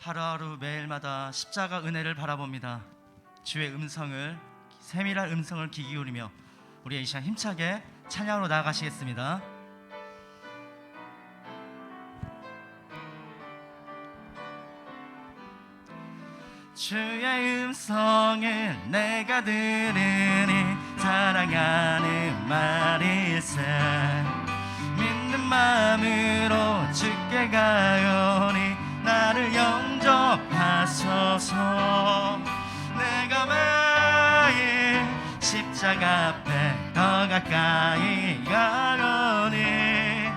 하루하루 매일마다 십자가 은혜를 바라봅니다. 주의 음성을, 세밀한 음성을 귀 기울이며 우리 이 시간 힘차게 찬양으로 나아가시겠습니다. 주의 음성을 내가 들으니 사랑하는 말일세. 믿는 마음으로 주께 가오니 나를 영접하소서. 내가 매일 십자가 앞에 더 가까이 가오니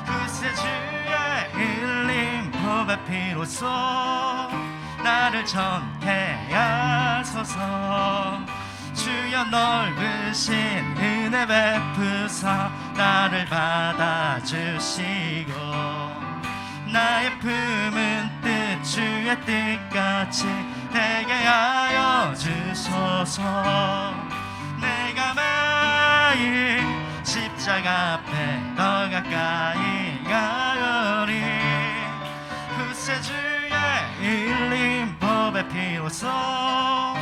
그새 주의 흘린 보배 피로써 나를 전케 하소서. 주여 넓으신 은혜 베푸사 나를 받아주시고 나의 품은 뜻 주의 뜻같이 되게 하여 주소서. 내가 매일 십자가 앞에 더 가까이 가오니 그새 주의 흘린 보배 피로써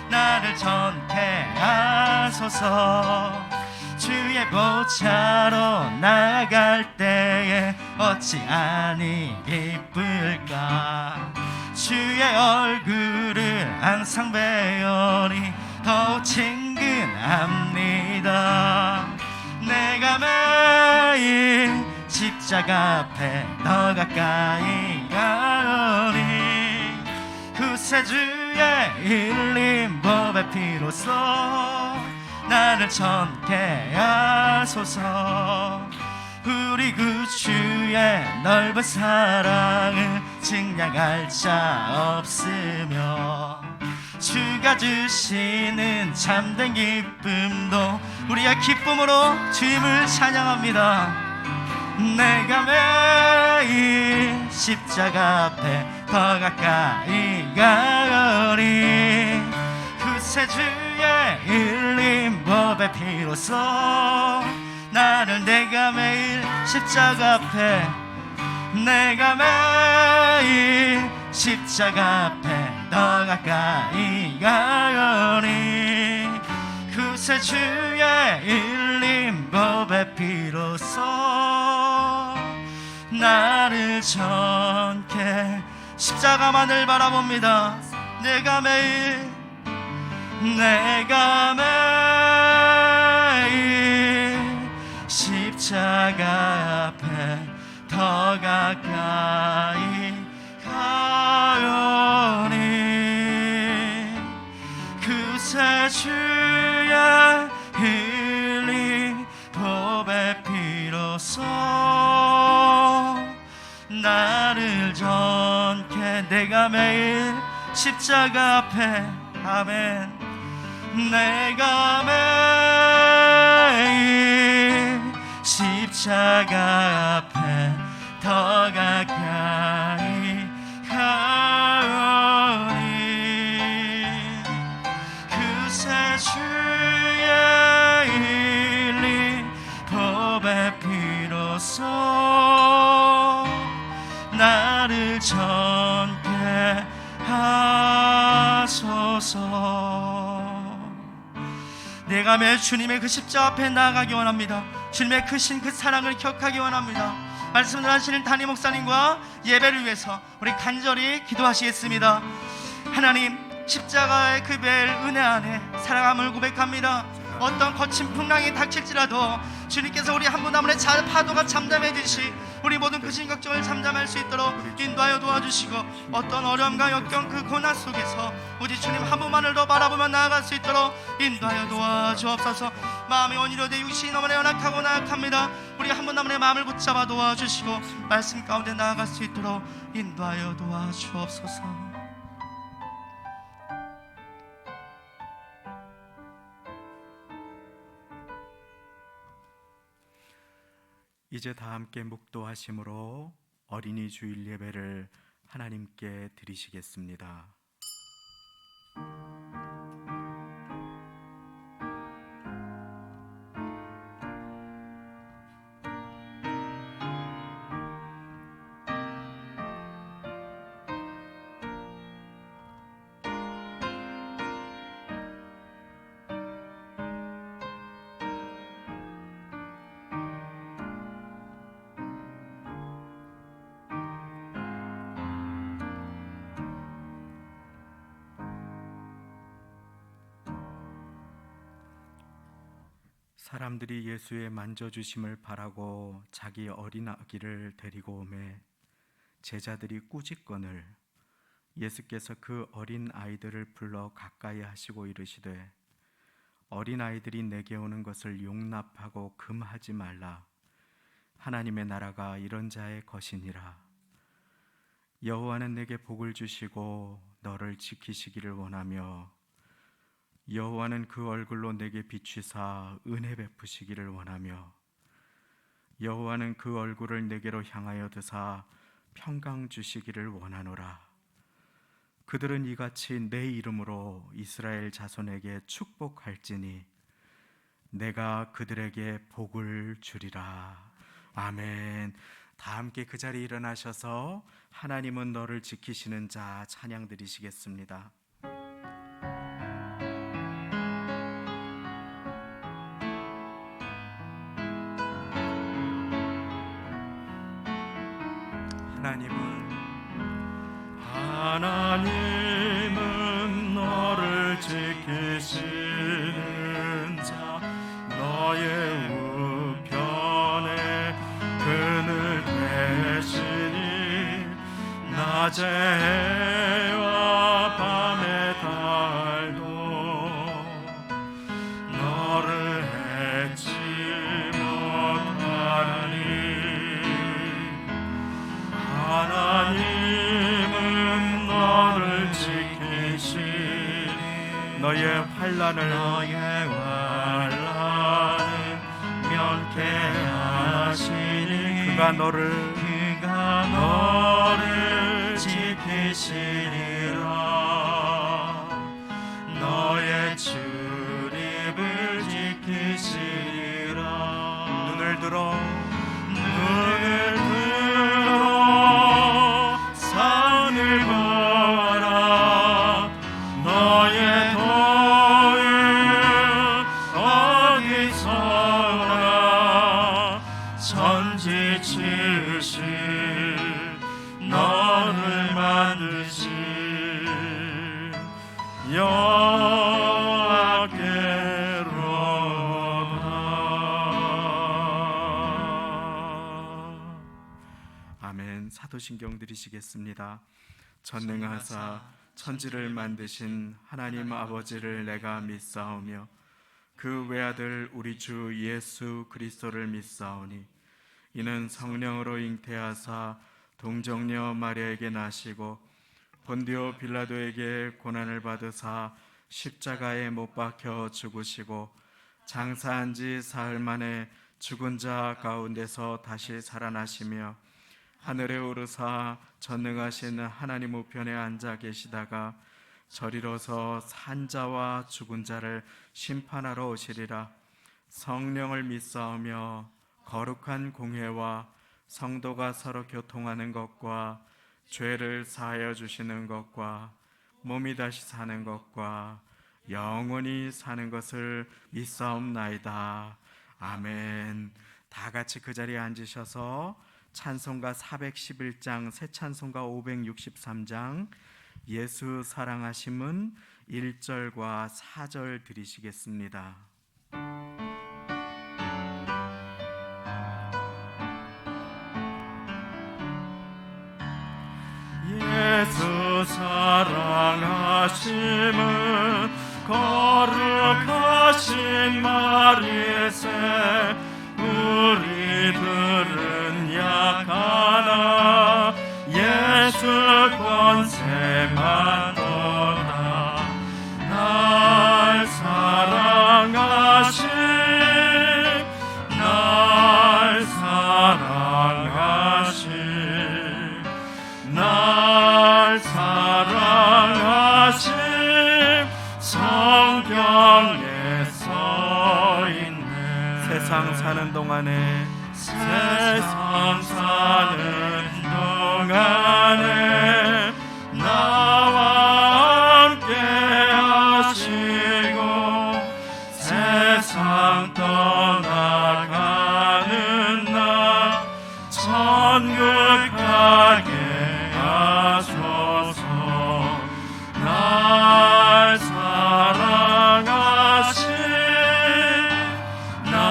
나를 전케 하소서. 주의 보좌로 나아갈 때에 어찌 아니 기쁠까. 주의 얼굴을 항상 배우니 더욱 친근합니다. 내가 매일 십자가 앞에 더 가까이 가오니 그새 주의 흘린 보배 피로써 나를 전케 하소서. 우리 구주의 넓은 사랑을 증량할 자 없으며 주가 주시는 참된 기쁨도 우리가 기쁨으로 주님을 찬양합니다. 내가 매일 십자가 앞에 더 가까이 가오니 그새 주의 흘린 보배 피로써 나를 내가 매일 십자가 앞에 내가 매일 십자가 앞에 더 가까이 가오니 그새 주의 흘린 보배 피로써 나를 전케. 십자가만을 바라봅니다. 내가 매일 십자가 앞에 더 가까이 가오니 그새 주의 흘린 보배 피로써 나를 전케. 내가 매일 십자가 앞에 아멘. 내가 매일 십자가 앞에 더 가까이 가오니 그새 주의 흘린 보배 피로써 나를 전케 하소서. 내가 매일 주님의 그 십자가 앞에 나아가기 원합니다. 주님의 크신 그 사랑을 기억하기 원합니다. 말씀을 하시는 담임 목사님과 예배를 위해서 우리 간절히 기도하시겠습니다. 하나님, 십자가의 그 매일 은혜 안에 사랑함을 고백합니다. 어떤 거친 풍랑이 닥칠지라도 주님께서 우리 한 분 한 분의 파도가 잠잠해지시 우리 모든 근심 걱정을 잠잠할 수 있도록 인도하여 도와주시고 어떤 어려움과 역경 그 고난 속에서 오직 주님 한 분만을 더 바라보며 나아갈 수 있도록 인도하여 도와주옵소서. 마음이 온유로되 육신이 너무나 연약하고 나약합니다. 우리 한 분 한 분의 마음을 붙잡아 도와주시고 말씀 가운데 나아갈 수 있도록 인도하여 도와주옵소서. 이제 다 함께 묵도하심으로 어린이 주일 예배를 하나님께 드리시겠습니다. 사람들이 예수의 만져주심을 바라고 자기 어린 아기를 데리고 오매 제자들이 꾸짖거늘 예수께서 그 어린 아이들을 불러 가까이 하시고 이르시되 어린 아이들이 내게 오는 것을 용납하고 금하지 말라. 하나님의 나라가 이런 자의 것이니라. 여호와는 내게 복을 주시고 너를 지키시기를 원하며 여호와는 그 얼굴로 내게 비추사 은혜 베푸시기를 원하며 여호와는 그 얼굴을 내게로 향하여 드사 평강 주시기를 원하노라. 그들은 이같이 내 이름으로 이스라엘 자손에게 축복할지니 내가 그들에게 복을 주리라. 아멘. 다 함께 그 자리에 일어나셔서 하나님은 너를 지키시는 자 찬양 드리시겠습니다. 하나님은 너를 지키시는 자 너의 우편에 그늘 되시니 낮에 해와 밤의 달도 너를 해치 못하니 하나님은 너를 지키시니 너의 환난을 면케하시니 그가 너를 지키시리라. 너의 출입을 지키시리라. 눈을 들어 산을 보아라. 너의 도움 어디서 오나. 천지 지으신 너를 만드신 여호와께로다. 아멘. 사도신경 드리시겠습니다. 전능하사 천지를 만드신 하나님 아버지를 내가 믿사오며 그 외아들 우리 주 예수 그리스도를 믿사오니 이는 성령으로 잉태하사 동정녀 마리아에게 나시고 본디오 빌라도에게 고난을 받으사 십자가에 못 박혀 죽으시고 장사한 지 사흘 만에 죽은 자 가운데서 다시 살아나시며 하늘에 오르사 전능하신 하나님 우편에 앉아 계시다가 저리로서 산자와 죽은 자를 심판하러 오시리라. 성령을 믿사오며 거룩한 공회와 성도가 서로 교통하는 것과 죄를 사하여 주시는 것과 몸이 다시 사는 것과 영원히 사는 것을 믿사옵나이다. 아멘. 다 같이 그 자리에 앉으셔서 찬송가 411장, 새 찬송가 563장 예수 사랑하심은 1절과 4절 드리시겠습니다. 예수 사랑하심은 거룩하신 마리세 우리들은 약하나 예수 권세만 도다. 날 사랑하신 날 사랑하신 날 사랑하신 성경에 써있네. 세상 사는 동안에 세상 사는 동안에 나와 함께 하시고 세상 떠나가는 날 천국 가게 하소서. 날 사랑하신 날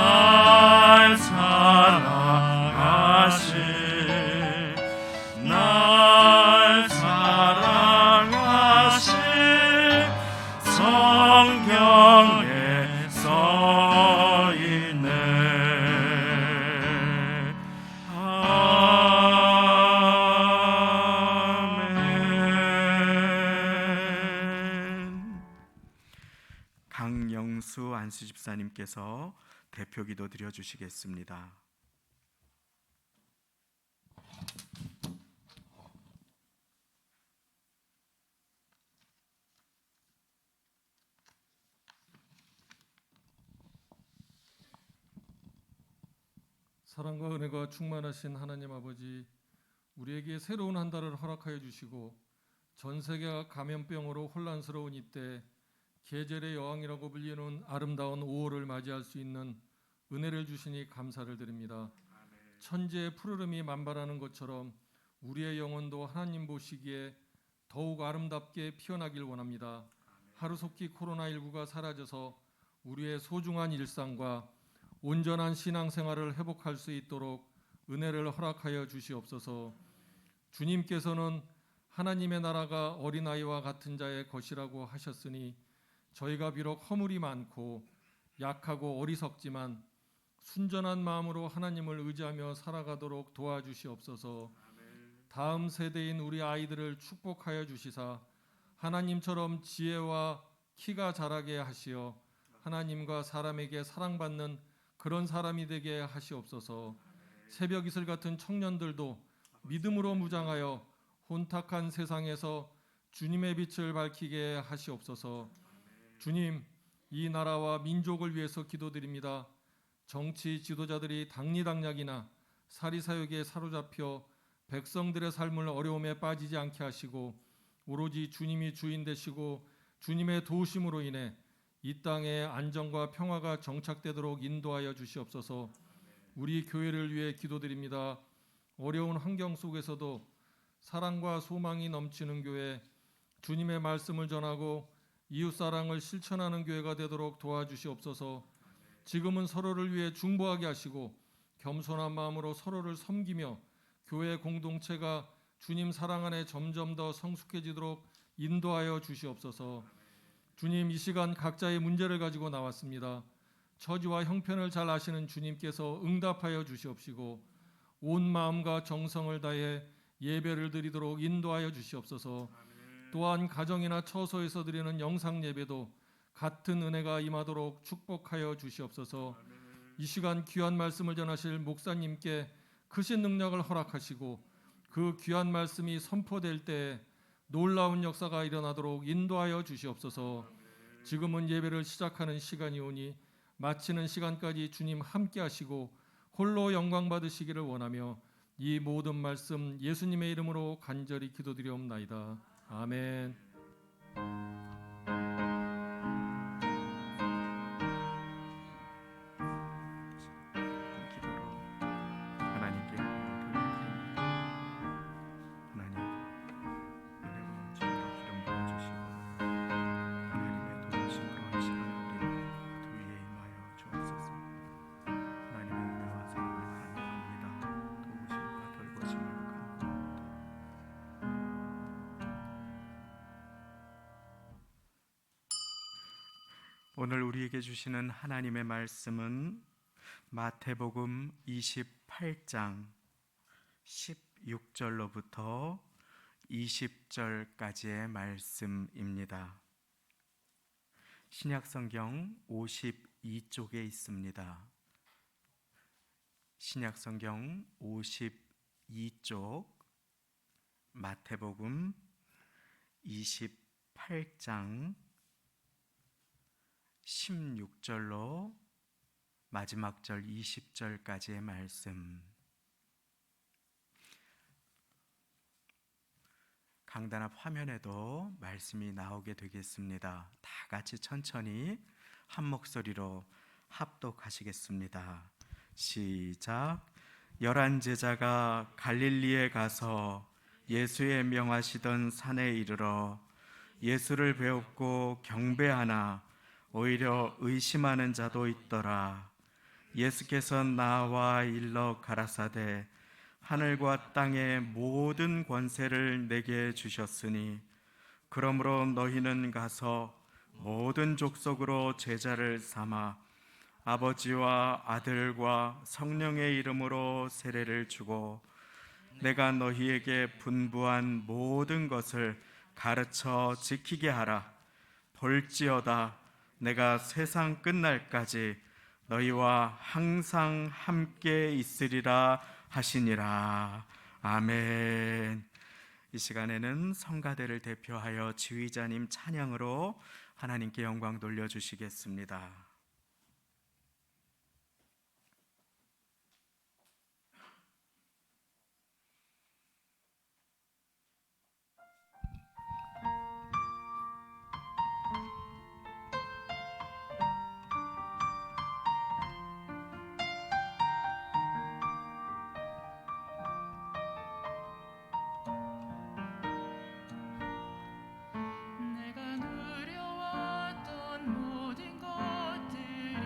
안수 집사님께서 대표기도 드려주시겠습니다. 사랑과 은혜가 충만하신 하나님 아버지, 우리에게 새로운 한 달을 허락하여 주시고 전 세계가 감염병으로 혼란스러운 이때 계절의 여왕이라고 불리는 아름다운 5월을 맞이할 수 있는 은혜를 주시니 감사를 드립니다. 천지의 푸르름이 만발하는 것처럼 우리의 영혼도 하나님 보시기에 더욱 아름답게 피어나길 원합니다. 하루속히 코로나19가 사라져서 우리의 소중한 일상과 온전한 신앙생활을 회복할 수 있도록 은혜를 허락하여 주시옵소서. 주님께서는 하나님의 나라가 어린아이와 같은 자의 것이라고 하셨으니 저희가 비록 허물이 많고 약하고 어리석지만 순전한 마음으로 하나님을 의지하며 살아가도록 도와주시옵소서. 다음 세대인 우리 아이들을 축복하여 주시사 하나님처럼 지혜와 키가 자라게 하시어 하나님과 사람에게 사랑받는 그런 사람이 되게 하시옵소서. 새벽 이슬 같은 청년들도 믿음으로 무장하여 혼탁한 세상에서 주님의 빛을 밝히게 하시옵소서. 주님, 이 나라와 민족을 위해서 기도드립니다. 정치 지도자들이 당리당략이나 사리사욕에 사로잡혀 백성들의 삶을 어려움에 빠지지 않게 하시고 오로지 주님이 주인 되시고 주님의 도우심으로 인해 이 땅에 안정과 평화가 정착되도록 인도하여 주시옵소서. 우리 교회를 위해 기도드립니다. 어려운 환경 속에서도 사랑과 소망이 넘치는 교회, 주님의 말씀을 전하고 이웃사랑을 실천하는 교회가 되도록 도와주시옵소서. 지금은 서로를 위해 중보하게 하시고 겸손한 마음으로 서로를 섬기며 교회 공동체가 주님 사랑 안에 점점 더 성숙해지도록 인도하여 주시옵소서. 주님, 이 시간 각자의 문제를 가지고 나왔습니다. 처지와 형편을 잘 아시는 주님께서 응답하여 주시옵시고 온 마음과 정성을 다해 예배를 드리도록 인도하여 주시옵소서. 또한 가정이나 처소에서 드리는 영상 예배도 같은 은혜가 임하도록 축복하여 주시옵소서. 이 시간 귀한 말씀을 전하실 목사님께 크신 능력을 허락하시고 그 귀한 말씀이 선포될 때에 놀라운 역사가 일어나도록 인도하여 주시옵소서. 지금은 예배를 시작하는 시간이 오니 마치는 시간까지 주님 함께 하시고 홀로 영광 받으시기를 원하며 이 모든 말씀 예수님의 이름으로 간절히 기도드리옵나이다. 아멘. 기도로 하나님께 돌려드립니다. 하나님, 은혜와 진리로 기름 부어주시고 하나님의 도우심으로 한 시간 우리 모두 위에 임하여 주옵소서. 하나님의 은혜와 사랑을 간구합니다. 도우심과 돌보심을 간구합니다. 오늘 우리에게 주시는 하나님의 말씀은 마태복음 28장 16절로부터 20절까지의 말씀입니다. 신약성경 52쪽에 있습니다. 신약성경 52쪽 마태복음 28장 16절로 마지막 절 20절까지의 말씀. 강단 앞 화면에도 말씀이 나오게 되겠습니다. 다 같이 천천히 한 목소리로 합독하시겠습니다. 시작. 11 제자가 갈릴리에 가서 예수의 명하시던 산에 이르러 예수를 배웁고 경배하나 오히려 의심하는 자도 있더라. 예수께서 나와 일러 가라사대 하늘과 땅의 모든 권세를 내게 주셨으니 그러므로 너희는 가서 모든 족속으로 제자를 삼아 아버지와 아들과 성령의 이름으로 세례를 주고 내가 너희에게 분부한 모든 것을 가르쳐 지키게 하라. 볼지어다 내가 세상 끝날까지 너희와 항상 함께 있으리라 하시니라. 아멘. 이 시간에는 성가대를 대표하여 지휘자님 찬양으로 하나님께 영광 돌려주시겠습니다. 내가 누려왔던 모든 것들이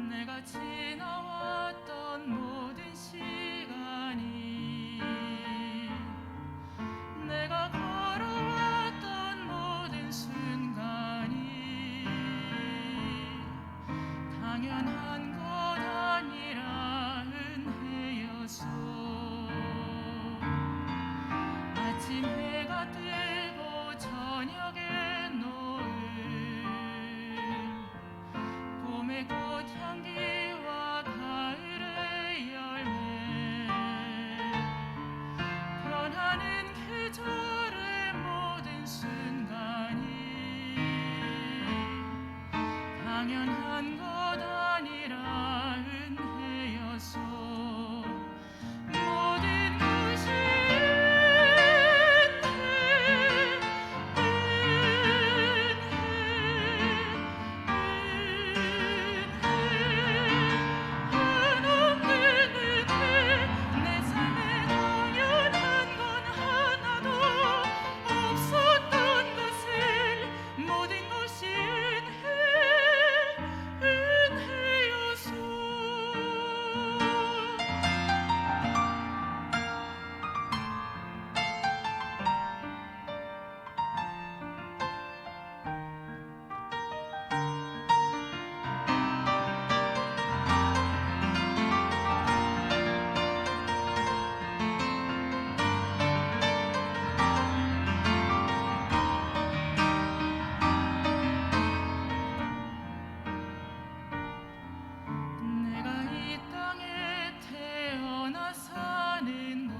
내가 지나왔던 모든 시간이 내가 걸어왔던 모든 순간이 당연한 것 아니라 은혜였소. 아침 해가 뜨고 저녁에 노을 봄의 꽃향기와 가을의 열매 변하는 계절의 모든 순간이 당연한 것 아니라 은혜였소. 모든 것이 내 삶에 당연한 건 하나도 없었던 것을 모든 것이 은혜였소. 내가 이 땅에 태어나 사는 것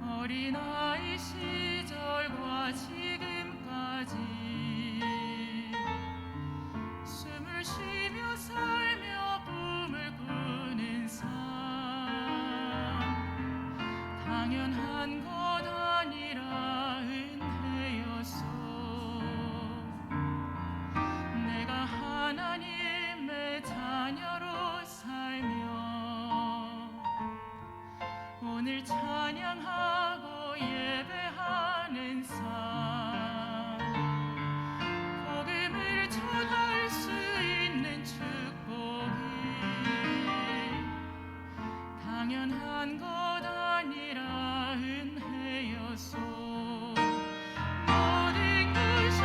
어린아이 시절과 지금까지 숨을 쉬며 살며 꿈을 꾸는 삶 당연한 것 아니라 은혜였소. 내가 하나님의 자녀로 살며 오늘 찬양하고 예배하는 삶 복음을 전할 수 있는 축복이 당연한 것 아니라 은혜였소. 모든 것이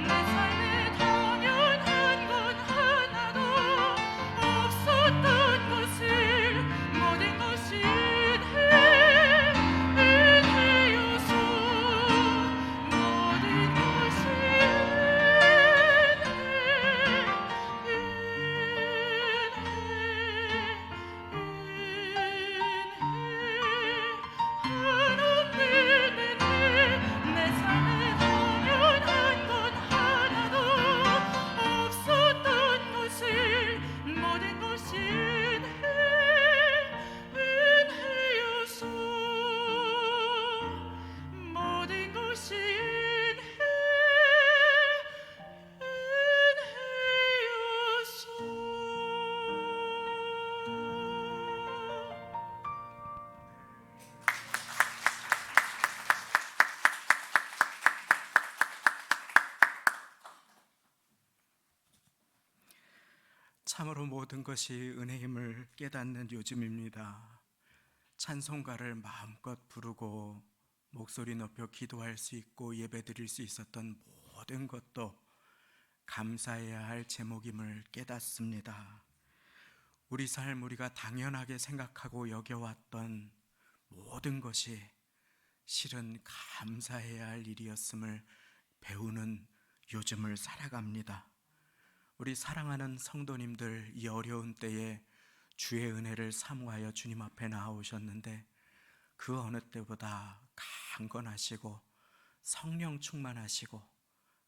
내 삶에 당연한 건 하나도 없었던 것을 모든 것이 은혜였소. 모든 것이 내 삶에 당연한 건 하나도 없었던 것을 모든 것이 은혜였소. 모든 것이 은혜였소. 참으로 모든 것이 은혜임을 깨닫는 요즘입니다. 찬송가를 마음껏 부르고 목소리 높여 기도할 수 있고 예배드릴 수 있었던 모든 것도 감사해야 할 제목임을 깨닫습니다. 우리 삶 우리가 당연하게 생각하고 여겨왔던 모든 것이 실은 감사해야 할 일이었음을 배우는 요즘을 살아갑니다. 우리 사랑하는 성도님들, 이 어려운 때에 주의 은혜를 사모하여 주님 앞에 나오셨는데 그 어느 때보다 강건하시고 성령 충만하시고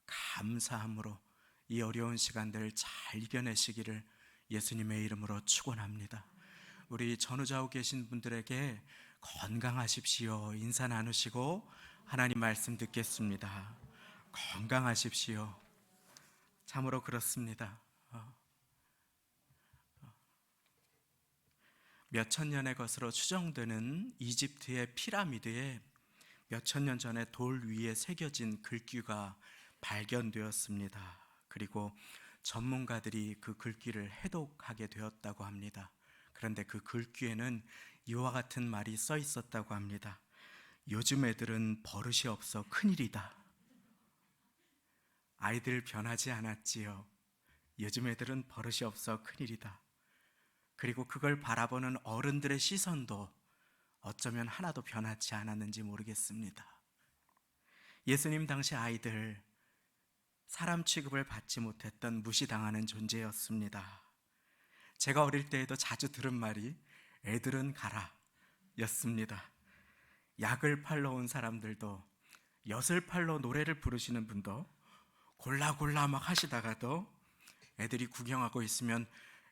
감사함으로 이 어려운 시간들을 잘 이겨내시기를 예수님의 이름으로 축원합니다. 우리 전후좌우 계신 분들에게 건강하십시오 인사 나누시고 하나님 말씀 듣겠습니다. 건강하십시오. 참으로 그렇습니다. 몇천 년의 것으로 추정되는 이집트의 피라미드에 몇천 년 전에 돌 위에 새겨진 글귀가 발견되었습니다. 그리고 전문가들이 그 글귀를 해독하게 되었다고 합니다. 그런데 그 글귀에는 이와 같은 말이 써 있었다고 합니다. 요즘 애들은 버릇이 없어 큰일이다. 아이들 변하지 않았지요. 요즘 애들은 버릇이 없어 큰일이다. 그리고 그걸 바라보는 어른들의 시선도 어쩌면 하나도 변하지 않았는지 모르겠습니다. 예수님 당시 아이들 사람 취급을 받지 못했던 무시당하는 존재였습니다. 제가 어릴 때에도 자주 들은 말이 애들은 가라 였습니다. 약을 팔러 온 사람들도 엿을 팔러 노래를 부르시는 분도 골라 막 하시다가도 애들이 구경하고 있으면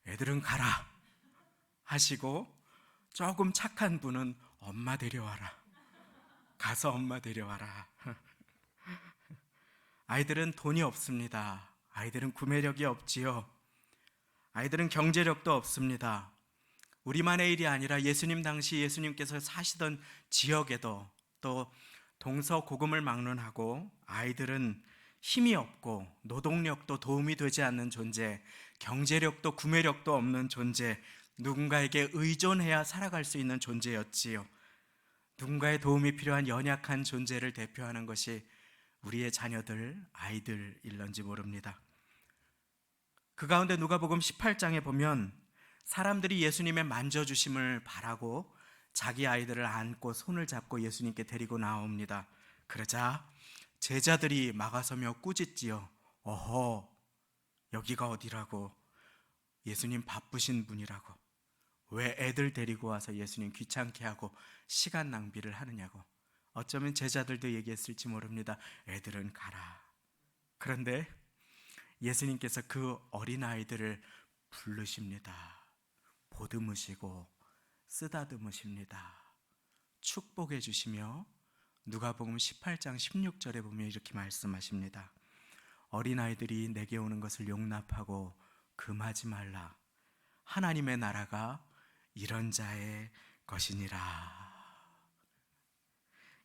애들은 가라 하시고 조금 착한 분은 엄마 데려와라. 가서 엄마 데려와라. 아이들은 돈이 없습니다. 아이들은 구매력이 없지요. 아이들은 경제력도 없습니다. 우리만의 일이 아니라 예수님 당시 예수님께서 사시던 지역에도 또 동서고금을 막론하고 아이들은 힘이 없고 노동력도 도움이 되지 않는 존재, 경제력도 구매력도 없는 존재, 누군가에게 의존해야 살아갈 수 있는 존재였지요. 누군가의 도움이 필요한 연약한 존재를 대표하는 것이 우리의 자녀들, 아이들일런지 모릅니다. 그 가운데 누가복음 18장에 보면 사람들이 예수님의 만져주심을 바라고 자기 아이들을 안고 손을 잡고 예수님께 데리고 나옵니다. 그러자 제자들이 막아서며 꾸짖지요. 어허, 여기가 어디라고? 예수님 바쁘신 분이라고. 왜 애들 데리고 와서 예수님 귀찮게 하고 시간 낭비를 하느냐고. 어쩌면 제자들도 얘기했을지 모릅니다. 애들은 가라. 그런데 예수님께서 그 어린아이들을 부르십니다. 보듬으시고 쓰다듬으십니다. 축복해 주시며 누가복음 18장 16절에 보면 이렇게 말씀하십니다. 어린아이들이 내게 오는 것을 용납하고 금하지 말라. 하나님의 나라가 이런 자의 것이니라.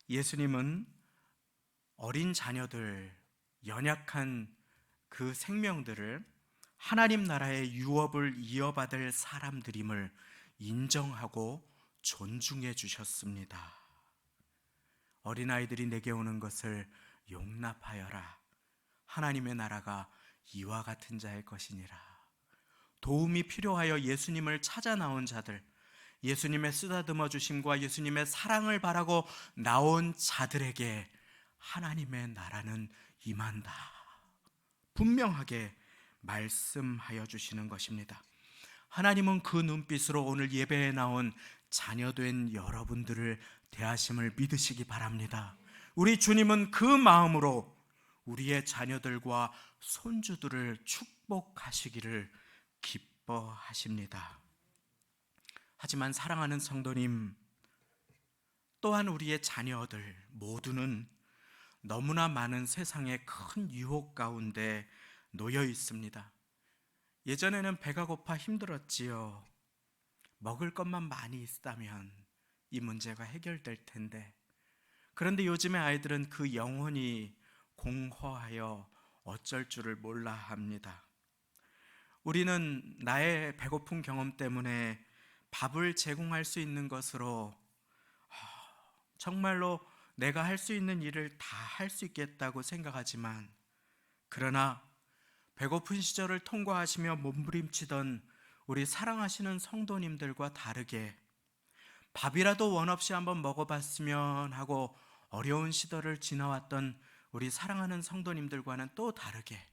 예수님은 어린 자녀들, 연약한 그 생명들을 하나님 나라의 유업을 이어받을 사람들임을 인정하고 존중해 주셨습니다. 어린아이들이 내게 오는 것을 용납하여라. 하나님의 나라가 이와 같은 자의 것이니라. 도움이 필요하여 예수님을 찾아 나온 자들, 예수님의 쓰다듬어 주심과 예수님의 사랑을 바라고 나온 자들에게 하나님의 나라는 임한다. 분명하게 말씀하여 주시는 것입니다. 하나님은 그 눈빛으로 오늘 예배에 나온 자녀된 여러분들을 대하심을 믿으시기 바랍니다. 우리 주님은 그 마음으로 우리의 자녀들과 손주들을 축복하시기를 기뻐하십니다. 하지만 사랑하는 성도님, 또한 우리의 자녀들 모두는 너무나 많은 세상의 큰 유혹 가운데 놓여 있습니다. 예전에는 배가 고파 힘들었지요. 먹을 것만 많이 있다면 이 문제가 해결될 텐데, 그런데 요즘의 아이들은 그 영혼이 공허하여 어쩔 줄을 몰라 합니다. 우리는 나의 배고픈 경험 때문에 밥을 제공할 수 있는 것으로 정말로 내가 할 수 있는 일을 다 할 수 있겠다고 생각하지만 그러나 배고픈 시절을 통과하시며 몸부림치던 우리 사랑하시는 성도님들과 다르게 밥이라도 원 없이 한번 먹어봤으면 하고 어려운 시절을 지나왔던 우리 사랑하는 성도님들과는 또 다르게,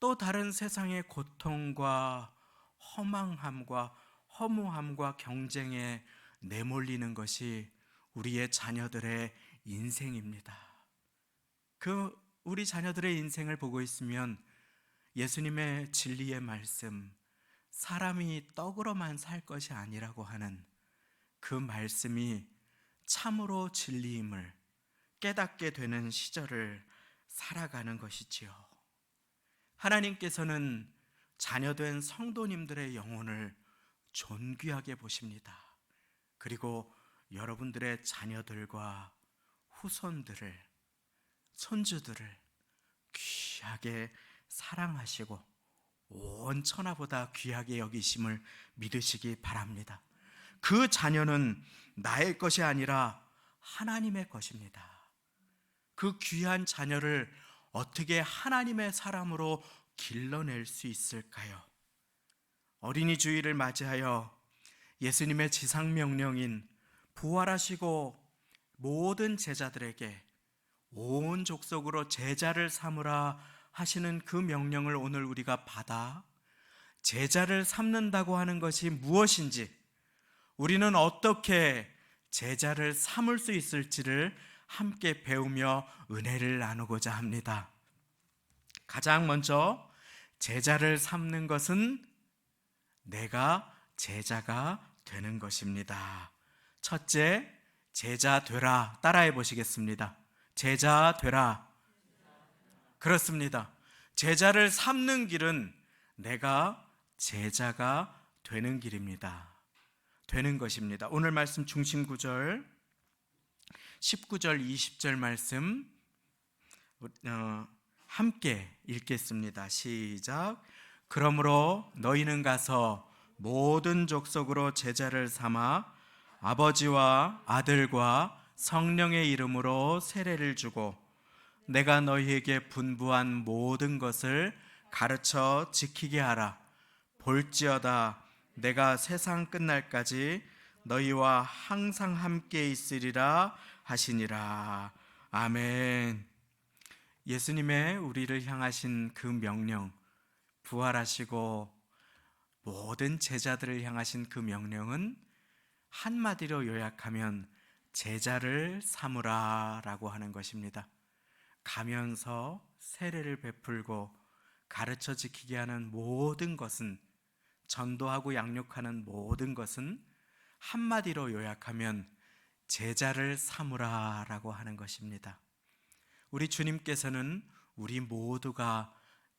또 다른 세상의 고통과 허망함과 허무함과 경쟁에 내몰리는 것이 우리의 자녀들의 인생입니다. 우리 자녀들의 인생을 보고 있으면 예수님의 진리의 말씀, 사람이 떡으로만 살 것이 아니라고 하는 그 말씀이 참으로 진리임을 깨닫게 되는 시절을 살아가는 것이지요. 하나님께서는 자녀된 성도님들의 영혼을 존귀하게 보십니다. 그리고 여러분들의 자녀들과 후손들을, 손주들을 귀하게 사랑하시고 온 천하보다 귀하게 여기심을 믿으시기 바랍니다. 그 자녀는 나의 것이 아니라 하나님의 것입니다. 그 귀한 자녀를 어떻게 하나님의 사람으로 길러낼 수 있을까요? 어린이 주일을 맞이하여 예수님의 지상명령인 부활하시고 모든 제자들에게 온 족속으로 제자를 삼으라 하시는 그 명령을 오늘 우리가 받아 제자를 삼는다고 하는 것이 무엇인지, 우리는 어떻게 제자를 삼을 수 있을지를 함께 배우며 은혜를 나누고자 합니다. 가장 먼저 제자를 삼는 것은 내가 제자가 되는 것입니다. 첫째, 제자 되라. 따라해 보시겠습니다. 제자 되라. 그렇습니다. 제자를 삼는 길은 내가 제자가 되는 길입니다. 되는 것입니다. 오늘 말씀 중심 구절 19절 20절 말씀 함께 읽겠습니다. 시작. 그러므로 너희는 가서 모든 족속으로 제자를 삼아 아버지와 아들과 성령의 이름으로 세례를 주고 내가 너희에게 분부한 모든 것을 가르쳐 지키게 하라. 볼지어다 내가 세상 끝날까지 너희와 항상 함께 있으리라 하시니라. 아멘. 예수님의 우리를 향하신 그 명령, 부활하시고 모든 제자들을 향하신 그 명령은 한마디로 요약하면 제자를 삼으라 라고 하는 것입니다. 가면서 세례를 베풀고 가르쳐 지키게 하는 모든 것은, 전도하고 양육하는 모든 것은 한마디로 요약하면 제자를 삼으라 라고 하는 것입니다. 우리 주님께서는 우리 모두가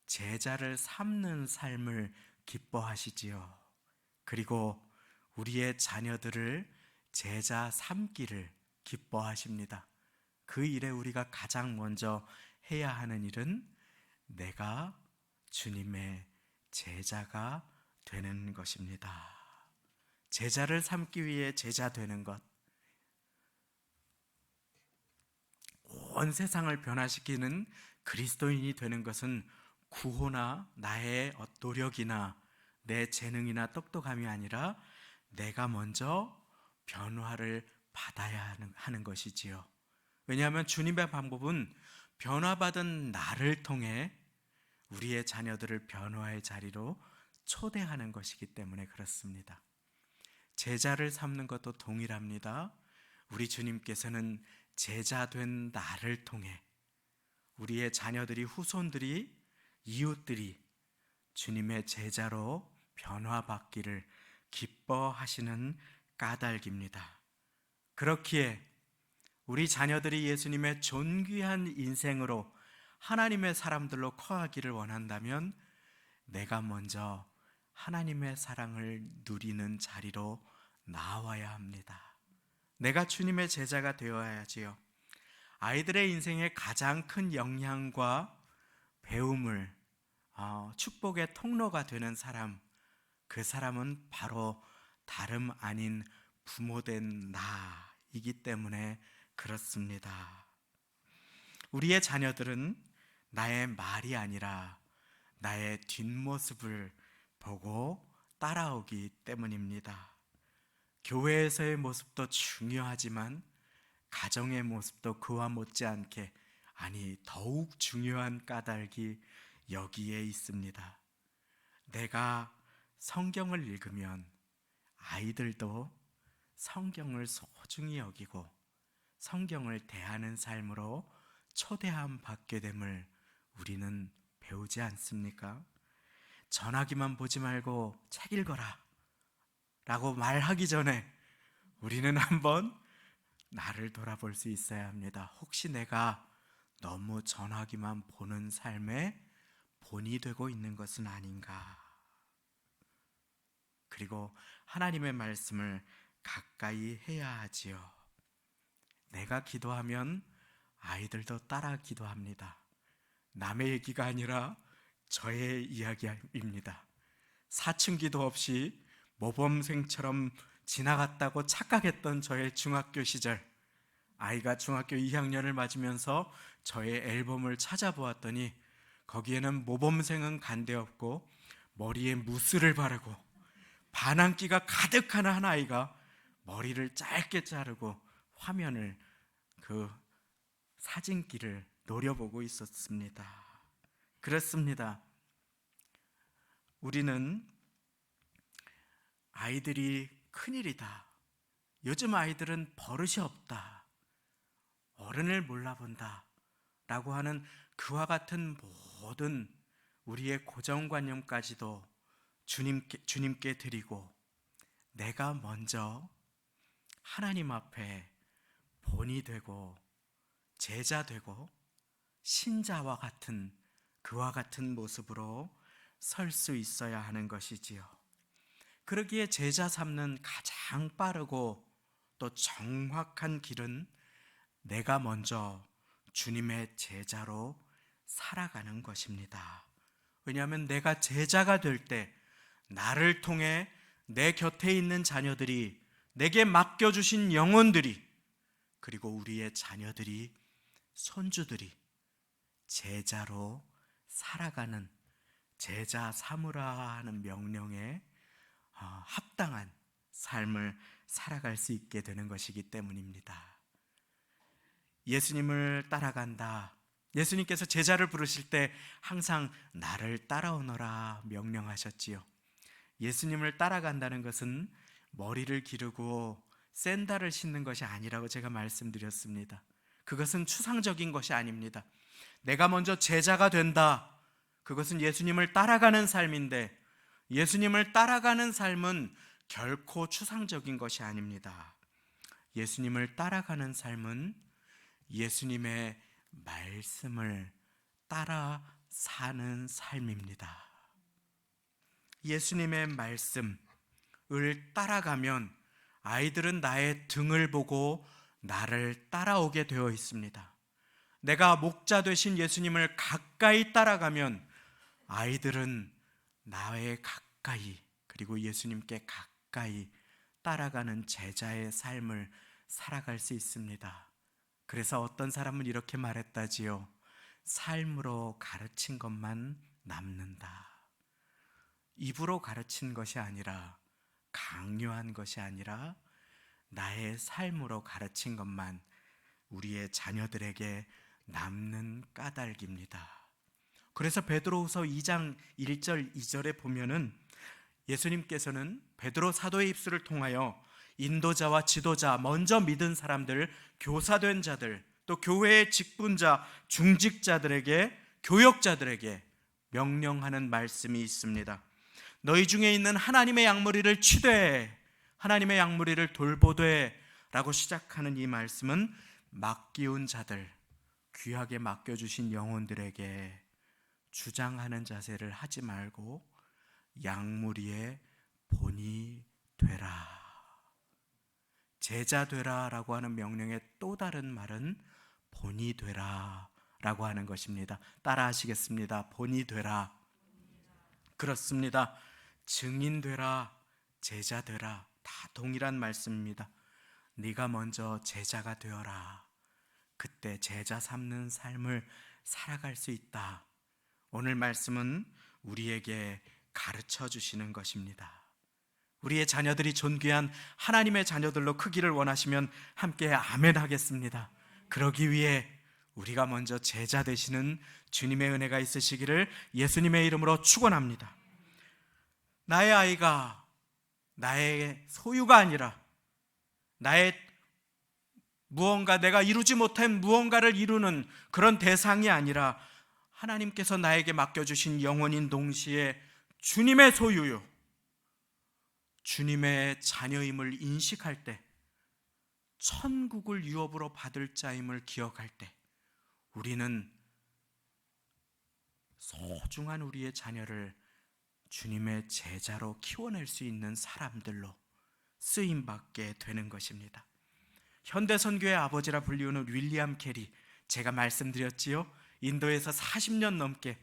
제자를 삼는 삶을 기뻐하시지요. 그리고 우리의 자녀들을 제자 삼기를 기뻐하십니다. 그 일에 우리가 가장 먼저 해야 하는 일은 내가 주님의 제자가 되는 것입니다. 제자를 삼기 위해 제자 되는 것, 온 세상을 변화시키는 그리스도인이 되는 것은 구호나 나의 노력이나 내 재능이나 똑똑함이 아니라 내가 먼저 변화를 받아야 하는 것이지요. 왜냐하면 주님의 방법은 변화받은 나를 통해 우리의 자녀들을 변화의 자리로 초대하는 것이기 때문에 그렇습니다. 제자를 삼는 것도 동일합니다. 우리 주님께서는 제자 된 나를 통해 우리의 자녀들이, 후손들이, 이웃들이 주님의 제자로 변화받기를 기뻐하시는 까닭입니다. 그렇기에 우리 자녀들이 예수님의 존귀한 인생으로 하나님의 사람들로 커가기를 원한다면 내가 먼저 하나님의 사랑을 누리는 자리로 나와야 합니다. 내가 주님의 제자가 되어야지요. 아이들의 인생에 가장 큰 영향과 배움을, 축복의 통로가 되는 사람, 그 사람은 바로 다름 아닌 부모된 나이기 때문에 그렇습니다. 우리의 자녀들은 나의 말이 아니라 나의 뒷모습을 보고 따라오기 때문입니다. 교회에서의 모습도 중요하지만 가정의 모습도 그와 못지않게, 아니 더욱 중요한 까닭이 여기에 있습니다. 내가 성경을 읽으면 아이들도 성경을 소중히 여기고 성경을 대하는 삶으로 초대함 받게 됨을 우리는 배우지 않습니까? 전화기만 보지 말고 책 읽어라 라고 말하기 전에 우리는 한번 나를 돌아볼 수 있어야 합니다. 혹시 내가 너무 전화기만 보는 삶에 본이 되고 있는 것은 아닌가? 그리고 하나님의 말씀을 가까이 해야 하지요. 내가 기도하면 아이들도 따라 기도합니다. 남의 얘기가 아니라 저의 이야기입니다. 사춘기도 없이 모범생처럼 지나갔다고 착각했던 저의 중학교 시절, 아이가 중학교 2학년을 맞으면서 저의 앨범을 찾아보았더니 거기에는 모범생은 간데없고 머리에 무스를 바르고 반항기가 가득한 한 아이가 머리를 짧게 자르고 화면을, 그 사진기를 노려보고 있었습니다. 그렇습니다. 우리는 아이들이 큰일이다, 요즘 아이들은 버릇이 없다, 어른을 몰라본다 라고 하는 그와 같은 모든 우리의 고정관념까지도 주님께 드리고, 내가 먼저 하나님 앞에 본이 되고 제자 되고 신자와 같은, 그와 같은 모습으로 설 수 있어야 하는 것이지요. 그러기에 제자 삼는 가장 빠르고 또 정확한 길은 내가 먼저 주님의 제자로 살아가는 것입니다. 왜냐하면 내가 제자가 될 때 나를 통해 내 곁에 있는 자녀들이, 내게 맡겨주신 영혼들이, 그리고 우리의 자녀들이, 손주들이 제자로 살아가는, 제자 삼으라 하는 명령에 합당한 삶을 살아갈 수 있게 되는 것이기 때문입니다. 예수님을 따라간다, 예수님께서 제자를 부르실 때 항상 나를 따라오너라 명령하셨지요. 예수님을 따라간다는 것은 머리를 기르고 샌들을 신는 것이 아니라고 제가 말씀드렸습니다. 그것은 추상적인 것이 아닙니다. 내가 먼저 제자가 된다, 그것은 예수님을 따라가는 삶인데, 예수님을 따라가는 삶은 결코 추상적인 것이 아닙니다. 예수님을 따라가는 삶은 예수님의 말씀을 따라 사는 삶입니다. 예수님의 말씀을 따라가면 아이들은 나의 등을 보고 나를 따라오게 되어 있습니다. 내가 목자 되신 예수님을 가까이 따라가면 아이들은 나의 가까이, 그리고 예수님께 가까이 따라가는 제자의 삶을 살아갈 수 있습니다. 그래서 어떤 사람은 이렇게 말했다지요. 삶으로 가르친 것만 남는다. 입으로 가르친 것이 아니라, 강요한 것이 아니라 나의 삶으로 가르친 것만 우리의 자녀들에게 남는 까닭입니다. 그래서 베드로후서 2장 1절 2절에 보면은 예수님께서는 베드로 사도의 입술을 통하여 인도자와 지도자, 먼저 믿은 사람들, 교사된 자들, 또 교회의 직분자, 중직자들에게, 교역자들에게 명령하는 말씀이 있습니다. 너희 중에 있는 하나님의 양무리를 치되 하나님의 양무리를 돌보되 라고 시작하는 이 말씀은 맡기운 자들, 귀하게 맡겨주신 영혼들에게 주장하는 자세를 하지 말고 양무리의 본이 되라, 제자 되라 라고 하는 명령의 또 다른 말은 본이 되라 라고 하는 것입니다. 따라 하시겠습니다. 본이 되라. 그렇습니다. 증인 되라, 제자 되라, 다 동일한 말씀입니다. 네가 먼저 제자가 되어라. 그때 제자 삼는 삶을 살아갈 수 있다. 오늘 말씀은 우리에게 가르쳐 주시는 것입니다. 우리의 자녀들이 존귀한 하나님의 자녀들로 크기를 원하시면 함께 아멘 하겠습니다. 그러기 위해 우리가 먼저 제자 되시는 주님의 은혜가 있으시기를 예수님의 이름으로 축원합니다. 나의 아이가 나의 소유가 아니라 나의 무언가 내가 이루지 못한 무언가를 이루는 그런 대상이 아니라 하나님께서 나에게 맡겨주신 영혼인 동시에 주님의 소유요, 주님의 자녀임을 인식할 때, 천국을 유업으로 받을 자임을 기억할 때 우리는 소중한 우리의 자녀를 주님의 제자로 키워낼 수 있는 사람들로 쓰임받게 되는 것입니다. 현대선교의 아버지라 불리우는 윌리엄 캐리, 제가 말씀드렸지요. 인도에서 40년 넘게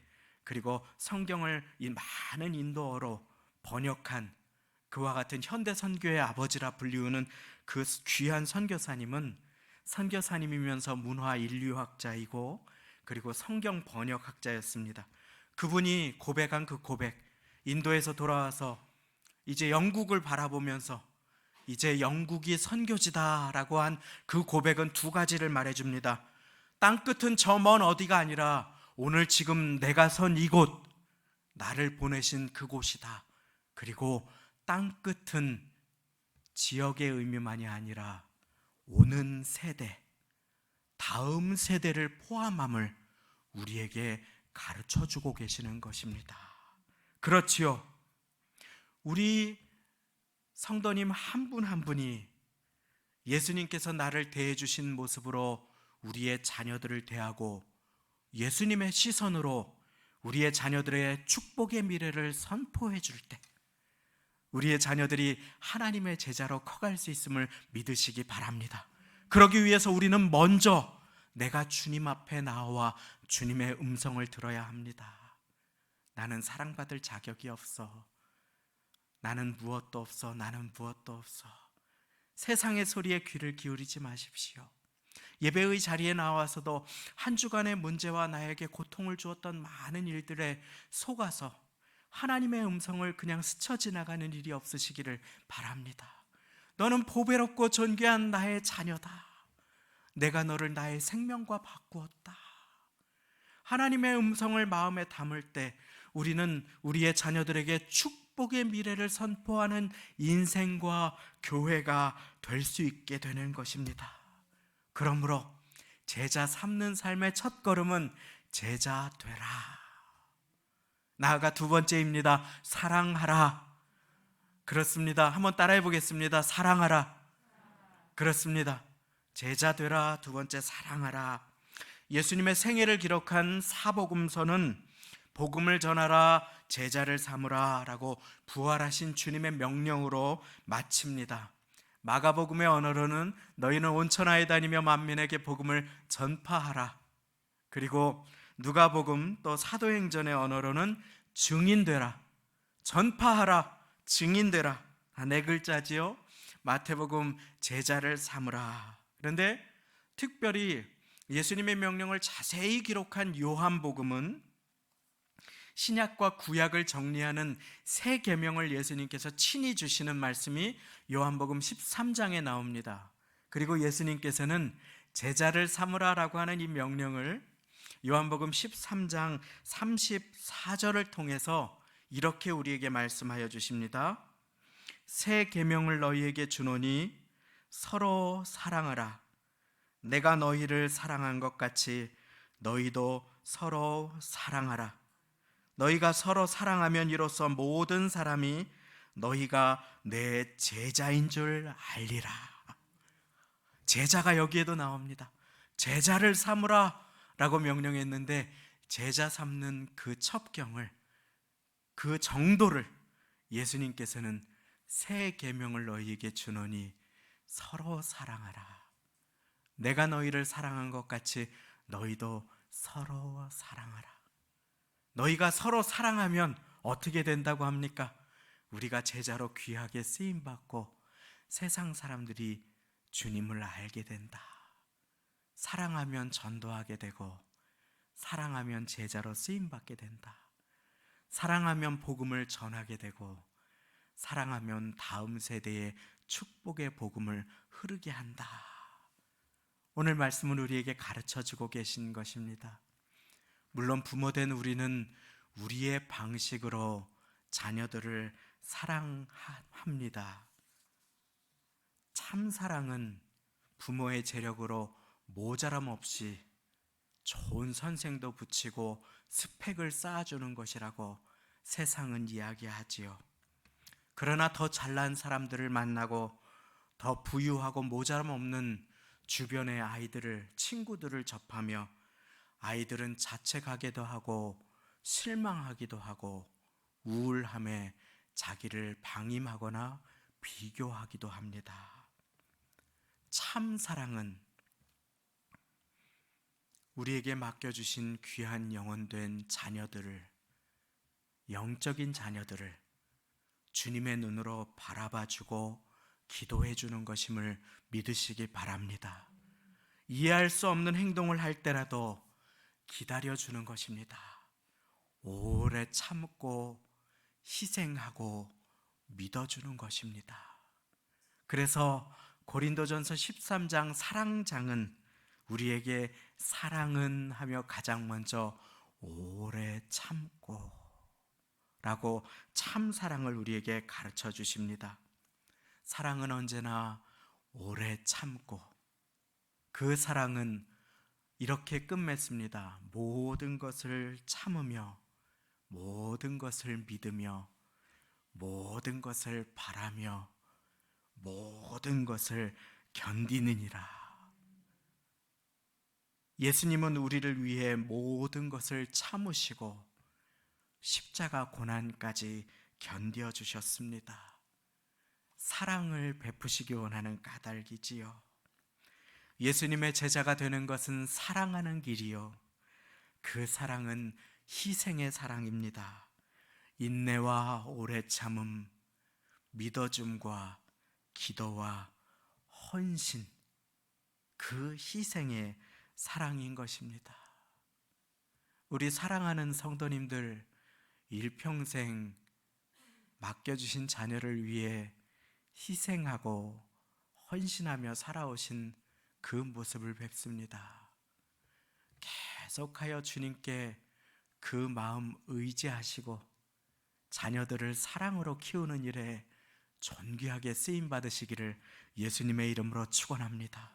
그리고 성경을 많은 인도어로 번역한 그와 같은 현대선교의 아버지라 불리우는 그 귀한 선교사님은 선교사님이면서 문화 인류학자이고 그리고 성경 번역학자였습니다. 그분이 고백한 그 고백, 인도에서 돌아와서 이제 영국을 바라보면서 이제 영국이 선교지다라고 한 그 고백은 두 가지를 말해줍니다. 땅끝은 저 먼 어디가 아니라 오늘 지금 내가 선 이곳, 나를 보내신 그곳이다. 그리고 땅끝은 지역의 의미만이 아니라 오는 세대, 다음 세대를 포함함을 우리에게 가르쳐주고 계시는 것입니다. 그렇지요. 우리 성도님 한 분 한 분이 예수님께서 나를 대해주신 모습으로 우리의 자녀들을 대하고 예수님의 시선으로 우리의 자녀들의 축복의 미래를 선포해 줄 때 우리의 자녀들이 하나님의 제자로 커갈 수 있음을 믿으시기 바랍니다. 그러기 위해서 우리는 먼저 내가 주님 앞에 나와 주님의 음성을 들어야 합니다. 나는 사랑받을 자격이 없어. 나는 무엇도 없어. 나는 무엇도 없어. 세상의 소리에 귀를 기울이지 마십시오. 예배의 자리에 나와서도 한 주간의 문제와 나에게 고통을 주었던 많은 일들에 속아서 하나님의 음성을 그냥 스쳐 지나가는 일이 없으시기를 바랍니다. 너는 보배롭고 존귀한 나의 자녀다. 내가 너를 나의 생명과 바꾸었다. 하나님의 음성을 마음에 담을 때 우리는 우리의 자녀들에게 축복의 미래를 선포하는 인생과 교회가 될 수 있게 되는 것입니다. 그러므로 제자 삼는 삶의 첫 걸음은 제자 되라. 나아가 두 번째입니다. 사랑하라. 그렇습니다. 한번 따라해 보겠습니다. 사랑하라. 그렇습니다. 제자 되라. 두 번째 사랑하라. 예수님의 생애를 기록한 사복음서는 복음을 전하라, 제자를 삼으라 라고 부활하신 주님의 명령으로 마칩니다. 마가복음의 언어로는 너희는 온 천하에 다니며 만민에게 복음을 전파하라. 그리고 누가복음 또 사도행전의 언어로는 증인되라. 전파하라, 증인되라. 네 글자지요. 마태복음 제자를 삼으라. 그런데 특별히 예수님의 명령을 자세히 기록한 요한복음은 신약과 구약을 정리하는 새 계명을 예수님께서 친히 주시는 말씀이 요한복음 13장에 나옵니다. 그리고 예수님께서는 제자를 삼으라라고 하는 이 명령을 요한복음 13장 34절을 통해서 이렇게 우리에게 말씀하여 주십니다. 새 계명을 너희에게 주노니 서로 사랑하라. 내가 너희를 사랑한 것 같이 너희도 서로 사랑하라. 너희가 서로 사랑하면 이로써 모든 사람이 너희가 내 제자인 줄 알리라. 제자가 여기에도 나옵니다. 제자를 삼으라 라고 명령했는데 제자 삼는 그 첩경을, 그 정도를 예수님께서는 새 계명을 너희에게 주노니 서로 사랑하라. 내가 너희를 사랑한 것 같이 너희도 서로 사랑하라. 너희가 서로 사랑하면 어떻게 된다고 합니까? 우리가 제자로 귀하게 쓰임받고 세상 사람들이 주님을 알게 된다. 사랑하면 전도하게 되고 사랑하면 제자로 쓰임받게 된다. 사랑하면 복음을 전하게 되고 사랑하면 다음 세대에 축복의 복음을 흐르게 한다. 오늘 말씀은 우리에게 가르쳐주고 계신 것입니다. 물론 부모된 우리는 우리의 방식으로 자녀들을 사랑합니다. 참 사랑은 부모의 재력으로 모자람 없이 좋은 선생도 붙이고 스펙을 쌓아주는 것이라고 세상은 이야기하지요. 그러나 더 잘난 사람들을 만나고 더 부유하고 모자람 없는 주변의 아이들을, 친구들을 접하며 아이들은 자책하기도 하고 실망하기도 하고 우울함에 자기를 방임하거나 비교하기도 합니다. 참 사랑은 우리에게 맡겨주신 귀한 영혼된 자녀들을, 영적인 자녀들을 주님의 눈으로 바라봐주고 기도해주는 것임을 믿으시기 바랍니다. 이해할 수 없는 행동을 할 때라도 기다려주는 것입니다. 오래 참고 희생하고 믿어주는 것입니다. 그래서 고린도전서 13장 사랑장은 우리에게 사랑은 하며 가장 먼저 오래 참고 라고 참 사랑을 우리에게 가르쳐 주십니다. 사랑은 언제나 오래 참고, 그 사랑은 이렇게 끝맺습니다. 모든 것을 참으며 모든 것을 믿으며 모든 것을 바라며 모든 것을 견디느니라. 예수님은 우리를 위해 모든 것을 참으시고 십자가 고난까지 견뎌주셨습니다. 사랑을 베푸시기 원하는 까닭이지요. 예수님의 제자가 되는 것은 사랑하는 길이요, 그 사랑은 희생의 사랑입니다. 인내와 오래 참음, 믿어줌과 기도와 헌신, 그 희생의 사랑인 것입니다. 우리 사랑하는 성도님들, 일평생 맡겨주신 자녀를 위해 희생하고 헌신하며 살아오신 그 모습을 뵙습니다. 계속하여 주님께 그 마음 의지하시고 자녀들을 사랑으로 키우는 일에 존귀하게 쓰임받으시기를 예수님의 이름으로 축원합니다.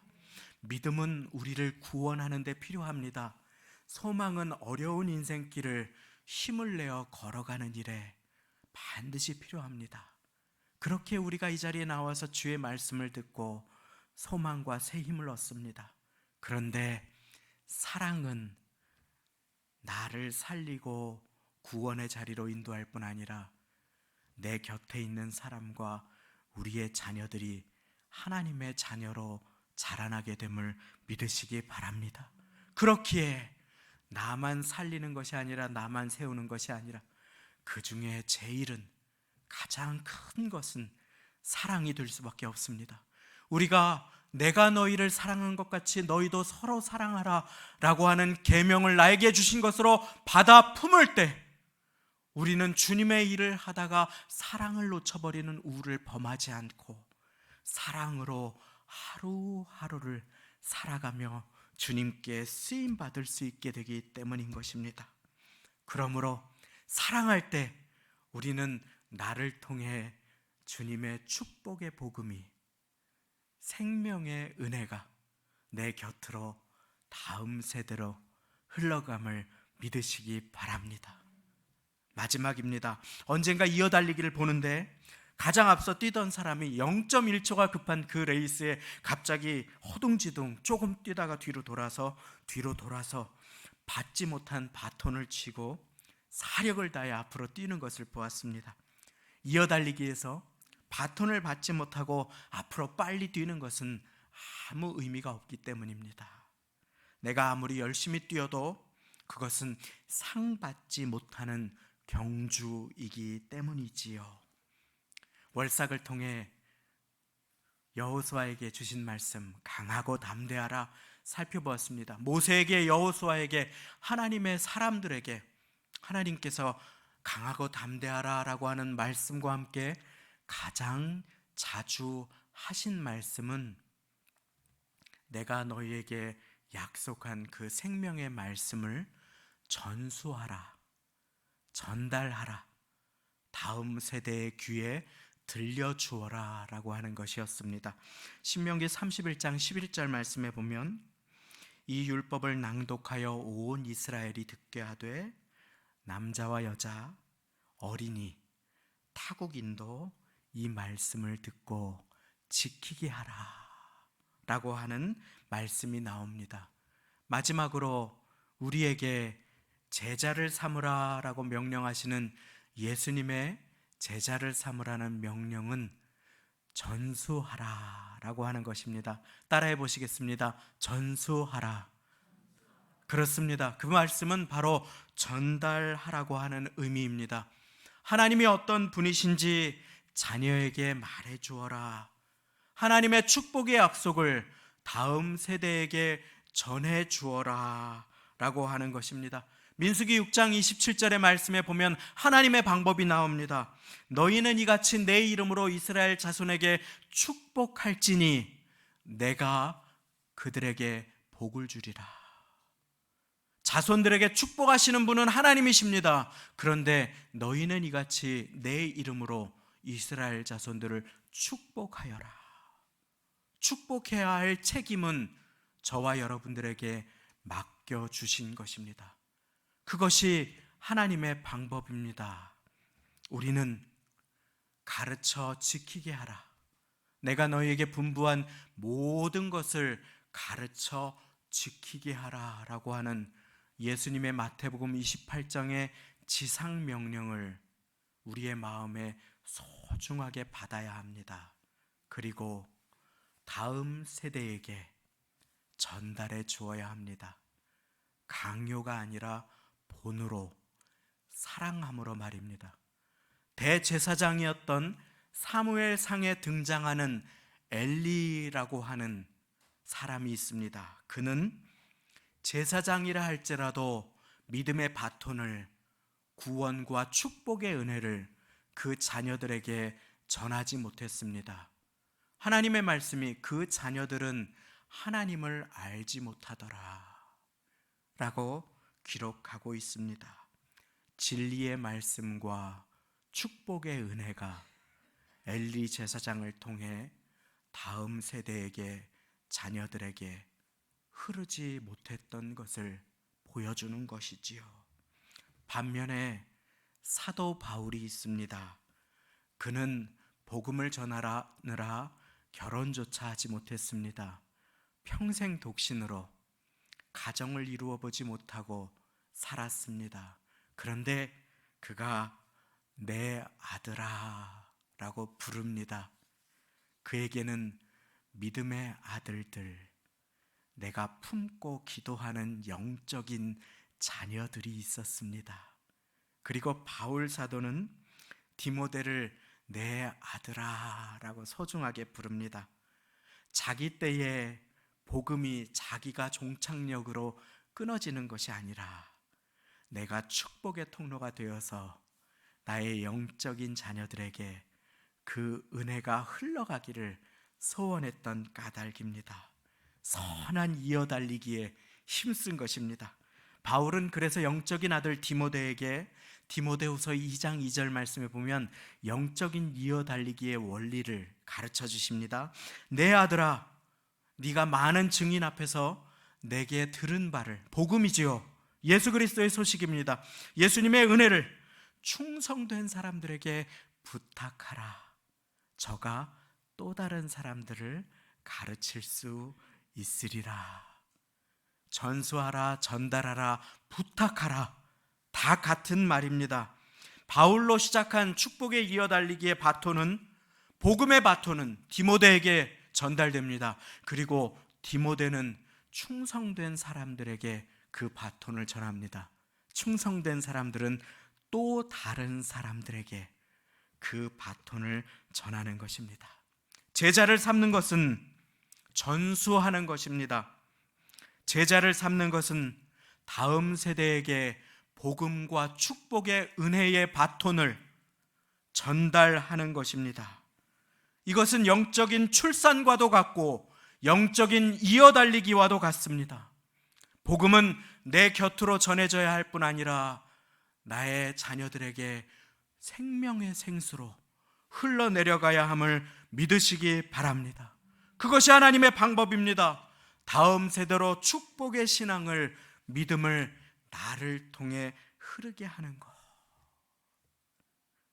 믿음은 우리를 구원하는 데 필요합니다. 소망은 어려운 인생길을 힘을 내어 걸어가는 일에 반드시 필요합니다. 그렇게 우리가 이 자리에 나와서 주의 말씀을 듣고 소망과 새 힘을 얻습니다. 그런데 사랑은 나를 살리고 구원의 자리로 인도할 뿐 아니라 내 곁에 있는 사람과 우리의 자녀들이 하나님의 자녀로 자라나게 됨을 믿으시기 바랍니다. 그렇기에 나만 살리는 것이 아니라, 나만 세우는 것이 아니라, 그 중에 제일은, 가장 큰 것은 사랑이 될 수밖에 없습니다. 우리가 내가 너희를 사랑한 것 같이 너희도 서로 사랑하라 라고 하는 계명을 나에게 주신 것으로 받아 품을 때 우리는 주님의 일을 하다가 사랑을 놓쳐버리는 우를 범하지 않고 사랑으로 하루하루를 살아가며 주님께 쓰임받을 수 있게 되기 때문인 것입니다. 그러므로 사랑할 때 우리는 나를 통해 주님의 축복의 복음이, 생명의 은혜가 내 곁으로 다음 세대로 흘러감을 믿으시기 바랍니다. 마지막입니다. 언젠가 이어달리기를 보는데 가장 앞서 뛰던 사람이 0.1초가 급한 그 레이스에 갑자기 허둥지둥 조금 뛰다가 뒤로 돌아서 받지 못한 바톤을 치고 사력을 다해 앞으로 뛰는 것을 보았습니다. 이어달리기에서 바톤을 받지 못하고 앞으로 빨리 뛰는 것은 아무 의미가 없기 때문입니다. 내가 아무리 열심히 뛰어도 그것은 상 받지 못하는 경주이기 때문이지요. 월삭을 통해 여호수아에게 주신 말씀, 강하고 담대하라, 살펴보았습니다. 모세에게, 여호수아에게, 하나님의 사람들에게 하나님께서 강하고 담대하라 라고 하는 말씀과 함께 가장 자주 하신 말씀은 내가 너희에게 약속한 그 생명의 말씀을 전수하라, 전달하라, 다음 세대의 귀에 들려주어라 라고 하는 것이었습니다. 신명기 31장 11절 말씀에 보면 이 율법을 낭독하여 온 이스라엘이 듣게 하되 남자와 여자, 어린이, 타국인도 이 말씀을 듣고 지키게 하라 라고 하는 말씀이 나옵니다. 마지막으로 우리에게 제자를 삼으라 라고 명령하시는 예수님의 제자를 삼으라는 명령은 전수하라 라고 하는 것입니다. 따라해 보시겠습니다. 전수하라. 그렇습니다. 그 말씀은 바로 전달하라고 하는 의미입니다. 하나님이 어떤 분이신지 자녀에게 말해 주어라. 하나님의 축복의 약속을 다음 세대에게 전해 주어라 라고 하는 것입니다. 민수기 6장 27절의 말씀에 보면 하나님의 방법이 나옵니다. 너희는 이같이 내 이름으로 이스라엘 자손에게 축복할지니 내가 그들에게 복을 주리라. 자손들에게 축복하시는 분은 하나님이십니다. 그런데 너희는 이같이 내 이름으로 이스라엘 자손들을 축복하여라. 축복해야 할 책임은 저와 여러분들에게 맡겨주신 것입니다. 그것이 하나님의 방법입니다. 우리는 가르쳐 지키게 하라. 내가 너희에게 분부한 모든 것을 가르쳐 지키게 하라 라고 하는 예수님의 마태복음 28장의 지상명령을 우리의 마음에 소중하게 받아야 합니다. 그리고 다음 세대에게 전달해 주어야 합니다. 강요가 아니라 본으로, 사랑함으로 말입니다. 대제사장이었던 사무엘상에 등장하는 엘리라고 하는 사람이 있습니다. 그는 제사장이라 할지라도 믿음의 바톤을, 구원과 축복의 은혜를 그 자녀들에게 전하지 못했습니다. 하나님의 말씀이 그 자녀들은 하나님을 알지 못하더라 라고 기록하고 있습니다. 진리의 말씀과 축복의 은혜가 엘리 제사장을 통해 다음 세대에게, 자녀들에게 흐르지 못했던 것을 보여주는 것이지요. 반면에 사도 바울이 있습니다. 그는 복음을 전하느라 결혼조차 하지 못했습니다. 평생 독신으로 가정을 이루어 보지 못하고 살았습니다. 그런데 그가 내 아들아 라고 부릅니다. 그에게는 믿음의 아들들, 내가 품고 기도하는 영적인 자녀들이 있었습니다. 그리고 바울 사도는 디모데를 내 아들아 라고 소중하게 부릅니다. 자기 때에 복음이 자기가 종착역으로 끊어지는 것이 아니라 내가 축복의 통로가 되어서 나의 영적인 자녀들에게 그 은혜가 흘러가기를 소원했던 까닭입니다. 선한 이어달리기에 힘쓴 것입니다. 바울은 그래서 영적인 아들 디모데에게 디모데후서 2장 2절 말씀에 보면 영적인 이어달리기의 원리를 가르쳐 주십니다. 내 아들아, 네가 많은 증인 앞에서 내게 들은 바를, 복음이지요, 예수 그리스도의 소식입니다. 예수님의 은혜를 충성된 사람들에게 부탁하라. 저가 또 다른 사람들을 가르칠 수 있으리라. 전수하라, 전달하라, 부탁하라, 다 같은 말입니다. 바울로 시작한 축복의 이어달리기의 바톤은, 복음의 바톤은 디모데에게 전달됩니다. 그리고 디모데는 충성된 사람들에게 그 바톤을 전합니다. 충성된 사람들은 또 다른 사람들에게 그 바톤을 전하는 것입니다. 제자를 삼는 것은 전수하는 것입니다. 제자를 삼는 것은 다음 세대에게 복음과 축복의 은혜의 바톤을 전달하는 것입니다. 이것은 영적인 출산과도 같고 영적인 이어달리기와도 같습니다. 복음은 내 곁으로 전해져야 할 뿐 아니라 나의 자녀들에게 생명의 생수로 흘러내려가야 함을 믿으시기 바랍니다. 그것이 하나님의 방법입니다. 다음 세대로 축복의 신앙을, 믿음을 나를 통해 흐르게 하는 것.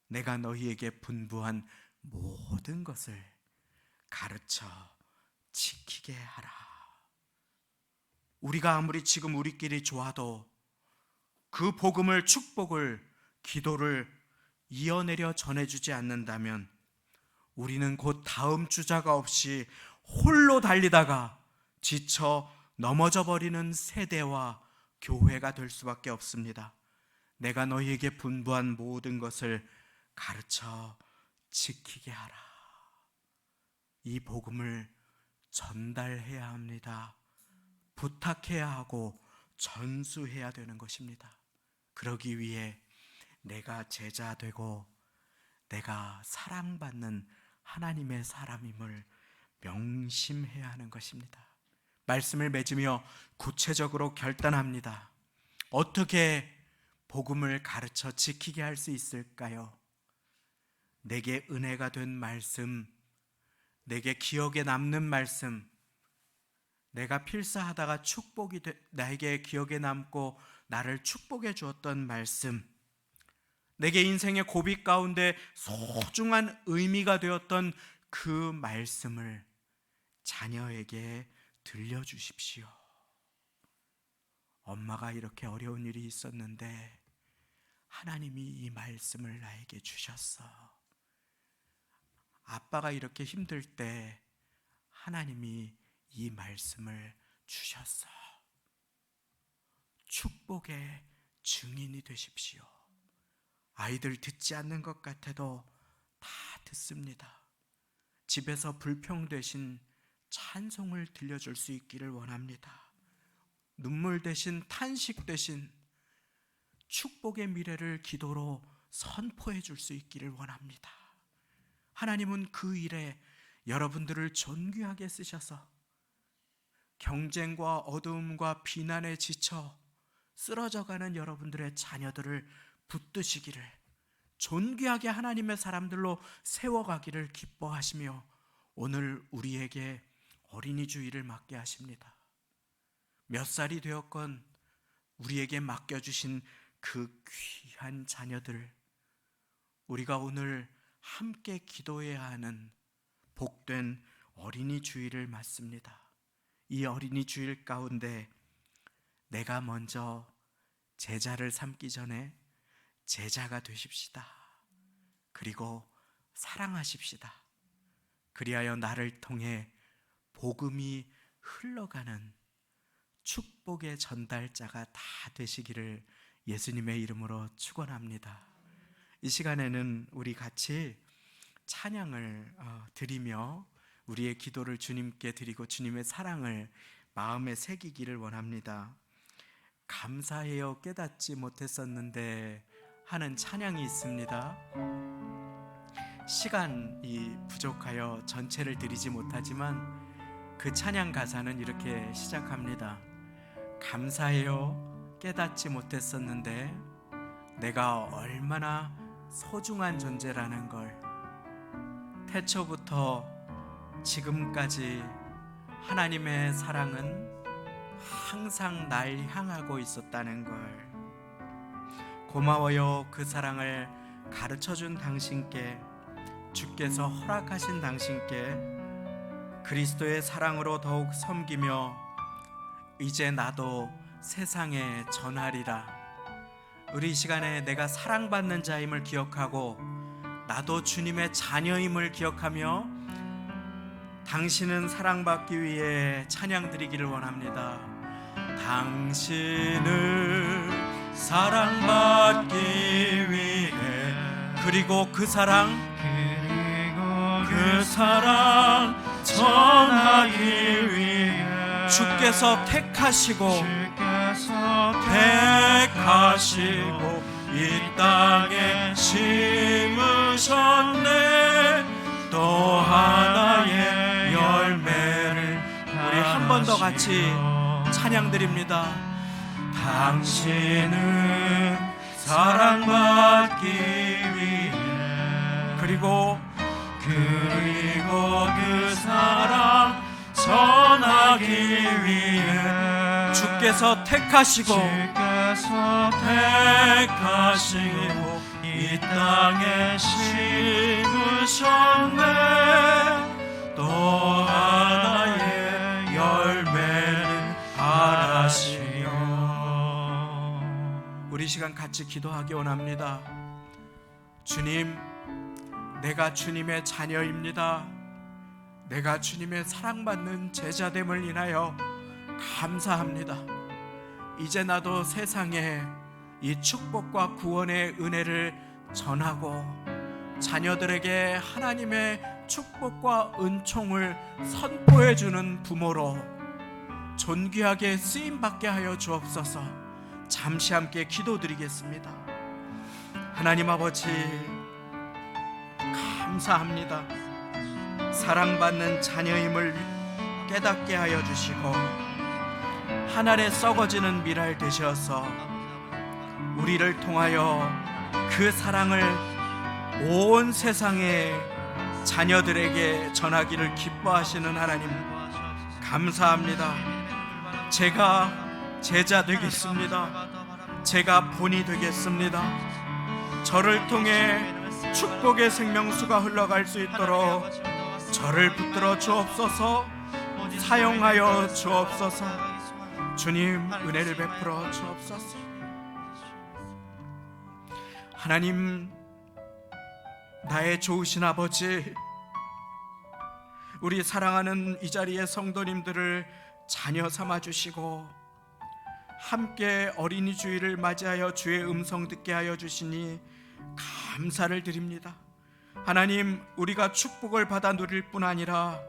내가 너희에게 분부한 모든 것을 가르쳐 지키게 하라. 우리가 아무리 지금 우리끼리 좋아도 그 복음을, 축복을, 기도를 이어내려 전해주지 않는다면 우리는 곧 다음 주자가 없이 홀로 달리다가 지쳐 넘어져 버리는 세대와 교회가 될 수밖에 없습니다. 내가 너희에게 분부한 모든 것을 가르쳐 지키게 하라. 이 복음을 전달해야 합니다. 부탁해야 하고 전수해야 되는 것입니다. 그러기 위해 내가 제자 되고 내가 사랑받는 하나님의 사람임을 명심해야 하는 것입니다. 말씀을 맺으며 구체적으로 결단합니다. 어떻게 복음을 가르쳐 지키게 할 수 있을까요? 내게 은혜가 된 말씀, 내게 기억에 남는 말씀, 내가 필사하다가 축복이 나에게 기억에 남고 나를 축복해 주었던 말씀, 내게 인생의 고비 가운데 소중한 의미가 되었던 그 말씀을 자녀에게 들려주십시오. 엄마가 이렇게 어려운 일이 있었는데 하나님이 이 말씀을 나에게 주셨어. 아빠가 이렇게 힘들 때 하나님이 이 말씀을 주셨어. 축복의 증인이 되십시오. 아이들 듣지 않는 것 같아도 다 듣습니다. 집에서 불평 대신 찬송을 들려줄 수 있기를 원합니다. 눈물 대신 탄식 대신 축복의 미래를 기도로 선포해 줄 수 있기를 원합니다. 하나님은 그 일에 여러분들을 존귀하게 쓰셔서 경쟁과 어두움과 비난에 지쳐 쓰러져가는 여러분들의 자녀들을 붙드시기를, 존귀하게 하나님의 사람들로 세워가기를 기뻐하시며 오늘 우리에게 어린이 주일을 맡게 하십니다. 몇 살이 되었건 우리에게 맡겨주신 그 귀한 자녀들, 우리가 오늘 함께 기도해야 하는 복된 어린이 주일을 맞습니다. 이 어린이 주일 가운데 내가 먼저 제자를 삼기 전에 제자가 되십시다. 그리고 사랑하십시다. 그리하여 나를 통해 복음이 흘러가는 축복의 전달자가 다 되시기를 예수님의 이름으로 축원합니다. 이 시간에는 우리 같이 찬양을 드리며 우리의 기도를 주님께 드리고 주님의 사랑을 마음에 새기기를 원합니다. 감사해요 깨닫지 못했었는데 하는 찬양이 있습니다. 시간이 부족하여 전체를 드리지 못하지만 그 찬양 가사는 이렇게 시작합니다. 감사해요 깨닫지 못했었는데 내가 얼마나 소중한 존재라는 걸, 태초부터 지금까지 하나님의 사랑은 항상 날 향하고 있었다는 걸, 고마워요 그 사랑을 가르쳐준 당신께, 주께서 허락하신 당신께 그리스도의 사랑으로 더욱 섬기며 이제 나도 세상에 전하리라. 우리 이 시간에 내가 사랑받는 자임을 기억하고 나도 주님의 자녀임을 기억하며 당신은 사랑받기 위해 찬양 드리기를 원합니다. 당신을 사랑받기 위해 그리고 그 사랑 전하기 위해 주께서 택하시고 이 땅에 심으셨네. 또 하나의 열매를. 우리 한 번 더 같이 찬양드립니다. 당신은 사랑받기 위해 그리고 그 사랑 전하기 위해 주께서 택하시고 이 땅에 심으셨네. 또 하나의 열매를 바라시며. 우리 시간 같이 기도하기 원합니다. 주님, 내가 주님의 자녀입니다. 내가 주님의 사랑받는 제자됨을 인하여 감사합니다. 이제 나도 세상에 이 축복과 구원의 은혜를 전하고 자녀들에게 하나님의 축복과 은총을 선포해주는 부모로 존귀하게 쓰임받게 하여 주옵소서. 잠시 함께 기도드리겠습니다. 하나님 아버지, 감사합니다. 사랑받는 자녀임을 깨닫게 하여 주시고 한 알에 썩어지는 밀알 되셔서 우리를 통하여 그 사랑을 온 세상의 자녀들에게 전하기를 기뻐하시는 하나님, 감사합니다. 제가 제자 되겠습니다. 제가 본이 되겠습니다. 저를 통해 축복의 생명수가 흘러갈 수 있도록 저를 붙들어 주옵소서. 사용하여 주옵소서. 주님, 은혜를 베풀어 주옵소서. 하나님, 나의 좋으신 아버지, 우리 사랑하는 이 자리의 성도님들을 자녀 삼아 주시고 함께 어린이 주일을 맞이하여 주의 음성 듣게 하여 주시니 감사를 드립니다. 하나님, 우리가 축복을 받아 누릴 뿐 아니라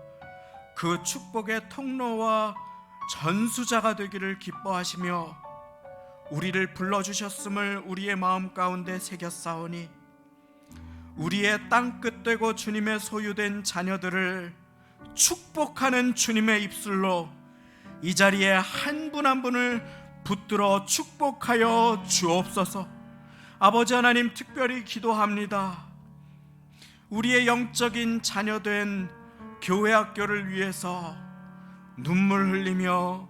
그 축복의 통로와 전수자가 되기를 기뻐하시며 우리를 불러주셨음을 우리의 마음 가운데 새겼사오니 우리의 땅끝 되고 주님의 소유된 자녀들을 축복하는 주님의 입술로 이 자리에 한 분 한 분을 붙들어 축복하여 주옵소서. 아버지 하나님, 특별히 기도합니다. 우리의 영적인 자녀된 교회 학교를 위해서 눈물 흘리며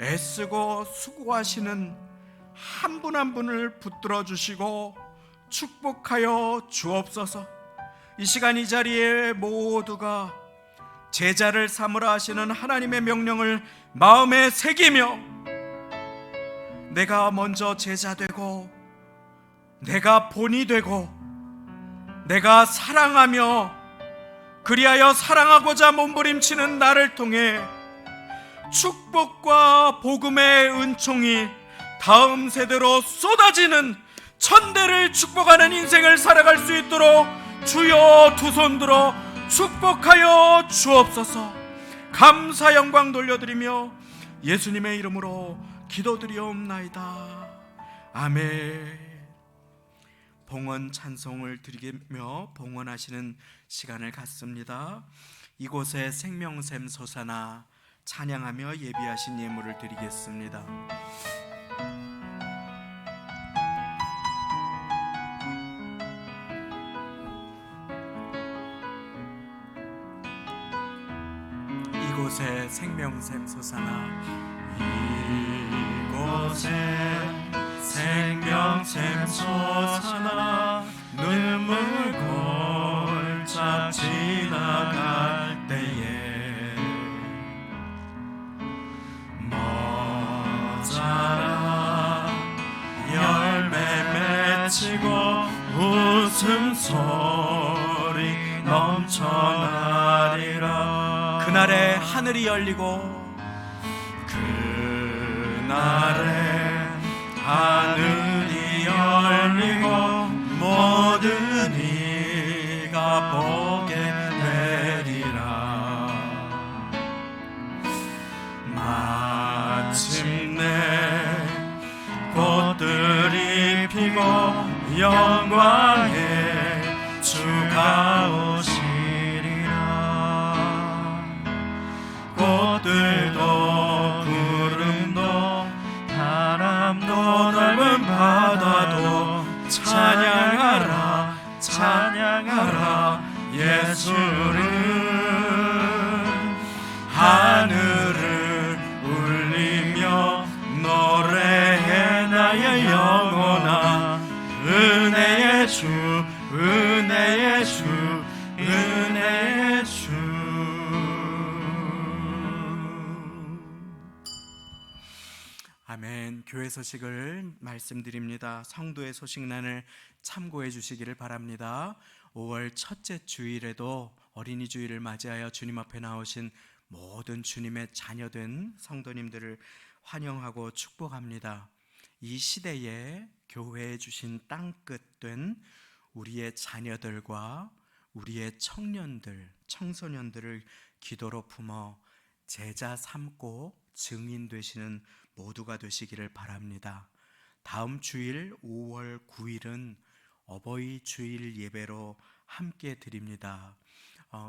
애쓰고 수고하시는 한 분 한 분을 붙들어 주시고 축복하여 주옵소서. 이 시간 이 자리에 모두가 제자를 삼으라 하시는 하나님의 명령을 마음에 새기며 내가 먼저 제자 되고 내가 본이 되고 내가 사랑하며 그리하여 사랑하고자 몸부림치는 나를 통해 축복과 복음의 은총이 다음 세대로 쏟아지는 천대를 축복하는 인생을 살아갈 수 있도록 주여 두 손 들어 축복하여 주옵소서. 감사 영광 돌려드리며 예수님의 이름으로 기도드리옵나이다. 아멘. 봉헌 찬송을 드리며 봉헌하시는 시간을 갖습니다. 이곳에 생명샘 솟아나 찬양하며 예비하신 예물을 드리겠습니다. 이곳에 생명샘 솟아나 이곳에 생명샘 솟아나 눈물 골짝 지나갈 때에 모자라 열매 맺히고 웃음소리 넘쳐나리라. 그날에 하늘이 열리고 그날에 하늘이 열리고 모든 이가 보게 되리라. 마침내 꽃들이 피고 영광의 주가 오시리라. 꽃들도 구름도 바람도 넓은 바다도 찬양하라 찬양하라 예수를. 하늘을 울리며 노래해 나의 영혼아. 은혜의 주 은혜의 주 은혜의 주. 아멘. 교회 소식을 말씀드립니다. 성도의 소식란을 참고해 주시기를 바랍니다. 5월 첫째 주일에도 어린이 주일을 맞이하여 주님 앞에 나오신 모든 주님의 자녀된 성도님들을 환영하고 축복합니다. 이 시대에 교회에 주신 땅끝된 우리의 자녀들과 우리의 청년들, 청소년들을 기도로 품어 제자 삼고 증인 되시는 모두가 되시기를 바랍니다. 다음 주일 5월 9일은 어버이 주일 예배로 함께 드립니다.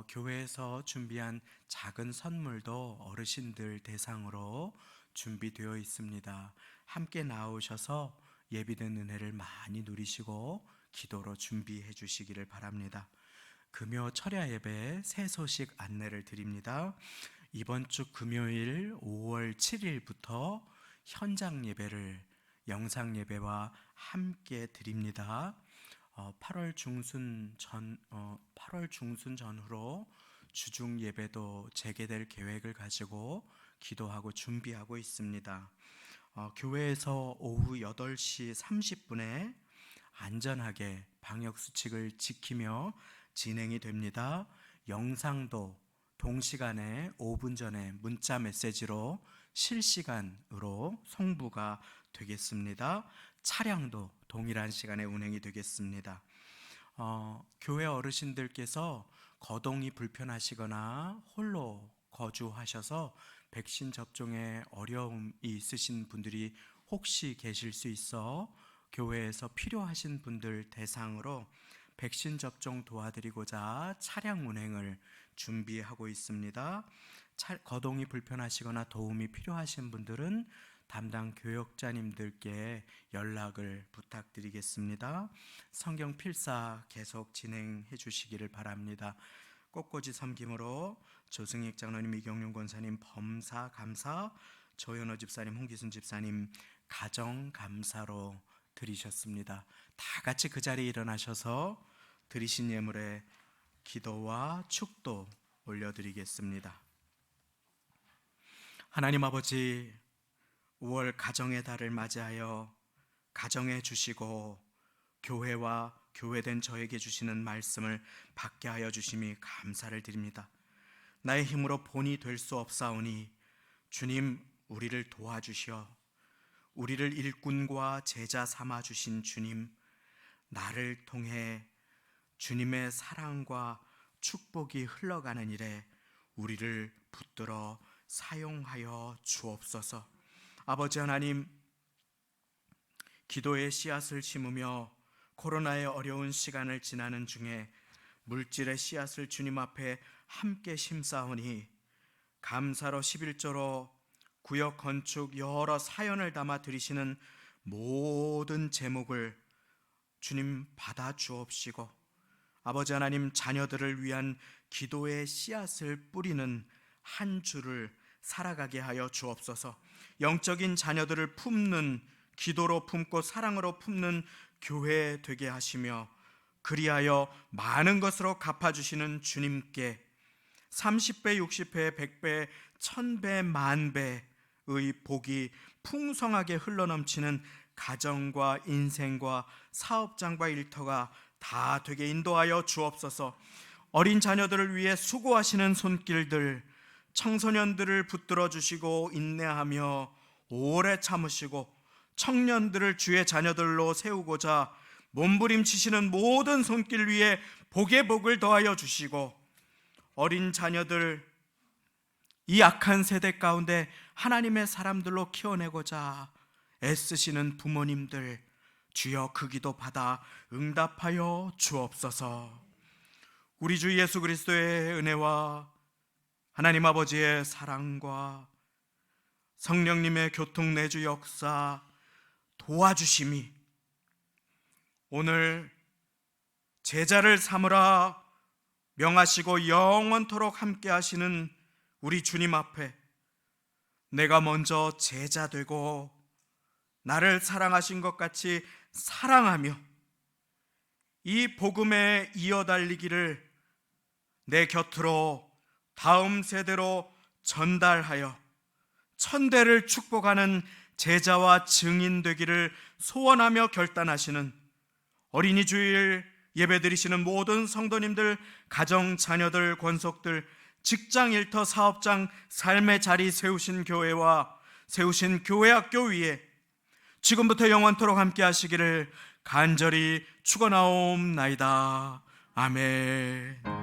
교회에서 준비한 작은 선물도 어르신들 대상으로 준비되어 있습니다. 함께 나오셔서 예비된 은혜를 많이 누리시고 기도로 준비해 주시기를 바랍니다. 금요 철야 예배 새 소식 안내를 드립니다. 이번 주 금요일 5월 7일부터 현장 예배를 영상 예배와 함께 드립니다. 8월 중순 전후로 주중 예배도 재개될 계획을 가지고 기도하고 준비하고 있습니다. 교회에서 오후 8시 30분에 안전하게 방역수칙을 지키며 진행이 됩니다. 영상도 동시간에 5분 전에 문자 메시지로 실시간으로 송부가 되겠습니다. 차량도 동일한 시간에 운행이 되겠습니다. 교회 어르신들께서 거동이 불편하시거나 홀로 거주하셔서 백신 접종에 어려움이 있으신 분들이 혹시 계실 수 있어 교회에서 필요하신 분들 대상으로 백신 접종 도와드리고자 차량 운행을 준비하고 있습니다. 거동이 불편하시거나 도움이 필요하신 분들은 담당 교역자님들께 연락을 부탁드리겠습니다. 성경 필사 계속 진행해 주시기를 바랍니다. 꽃꽂이 섬김으로 조승익 장로님, 이경륜 권사님 범사 감사, 조현호 집사님, 홍기순 집사님 가정 감사로 드리셨습니다. 다 같이 그 자리에 일어나셔서 드리신 예물에 기도와 축도 올려드리겠습니다. 하나님 아버지, 5월 가정의 달을 맞이하여 가정해 주시고 교회와 교회된 저에게 주시는 말씀을 받게 하여 주심이 감사를 드립니다. 나의 힘으로 본이 될 수 없사오니 주님 우리를 도와주시어 우리를 일꾼과 제자 삼아 주신 주님, 나를 통해 주님의 사랑과 축복이 흘러가는 일에 우리를 붙들어 사용하여 주옵소서. 아버지 하나님, 기도의 씨앗을 심으며 코로나의 어려운 시간을 지나는 중에 물질의 씨앗을 주님 앞에 함께 심사오니 감사로 11조로 구역 건축 여러 사연을 담아 드리시는 모든 제목을 주님 받아 주옵시고, 아버지 하나님, 자녀들을 위한 기도의 씨앗을 뿌리는 한 주를 살아가게 하여 주옵소서. 영적인 자녀들을 품는, 기도로 품고 사랑으로 품는 교회 되게 하시며, 그리하여 많은 것으로 갚아주시는 주님께 30배, 60배, 100배, 1000배, 만배의 복이 풍성하게 흘러넘치는 가정과 인생과 사업장과 일터가 다 되게 인도하여 주옵소서. 어린 자녀들을 위해 수고하시는 손길들, 청소년들을 붙들어 주시고 인내하며 오래 참으시고 청년들을 주의 자녀들로 세우고자 몸부림치시는 모든 손길 위에 복의 복을 더하여 주시고, 어린 자녀들, 이 악한 세대 가운데 하나님의 사람들로 키워내고자 애쓰시는 부모님들, 주여 그 기도 받아 응답하여 주옵소서. 우리 주 예수 그리스도의 은혜와 하나님 아버지의 사랑과 성령님의 교통내주 역사, 도와주심이 오늘 제자를 삼으라 명하시고 영원토록 함께 하시는 우리 주님 앞에 내가 먼저 제자 되고 나를 사랑하신 것 같이 사랑하며 이 복음에 이어달리기를 내 곁으로 다음 세대로 전달하여 천대를 축복하는 제자와 증인 되기를 소원하며 결단하시는 어린이 주일 예배드리시는 모든 성도님들, 가정, 자녀들, 권속들, 직장, 일터, 사업장, 삶의 자리 세우신 교회와 세우신 교회학교 위에 지금부터 영원토록 함께 하시기를 간절히 축원하옵나이다. 아멘.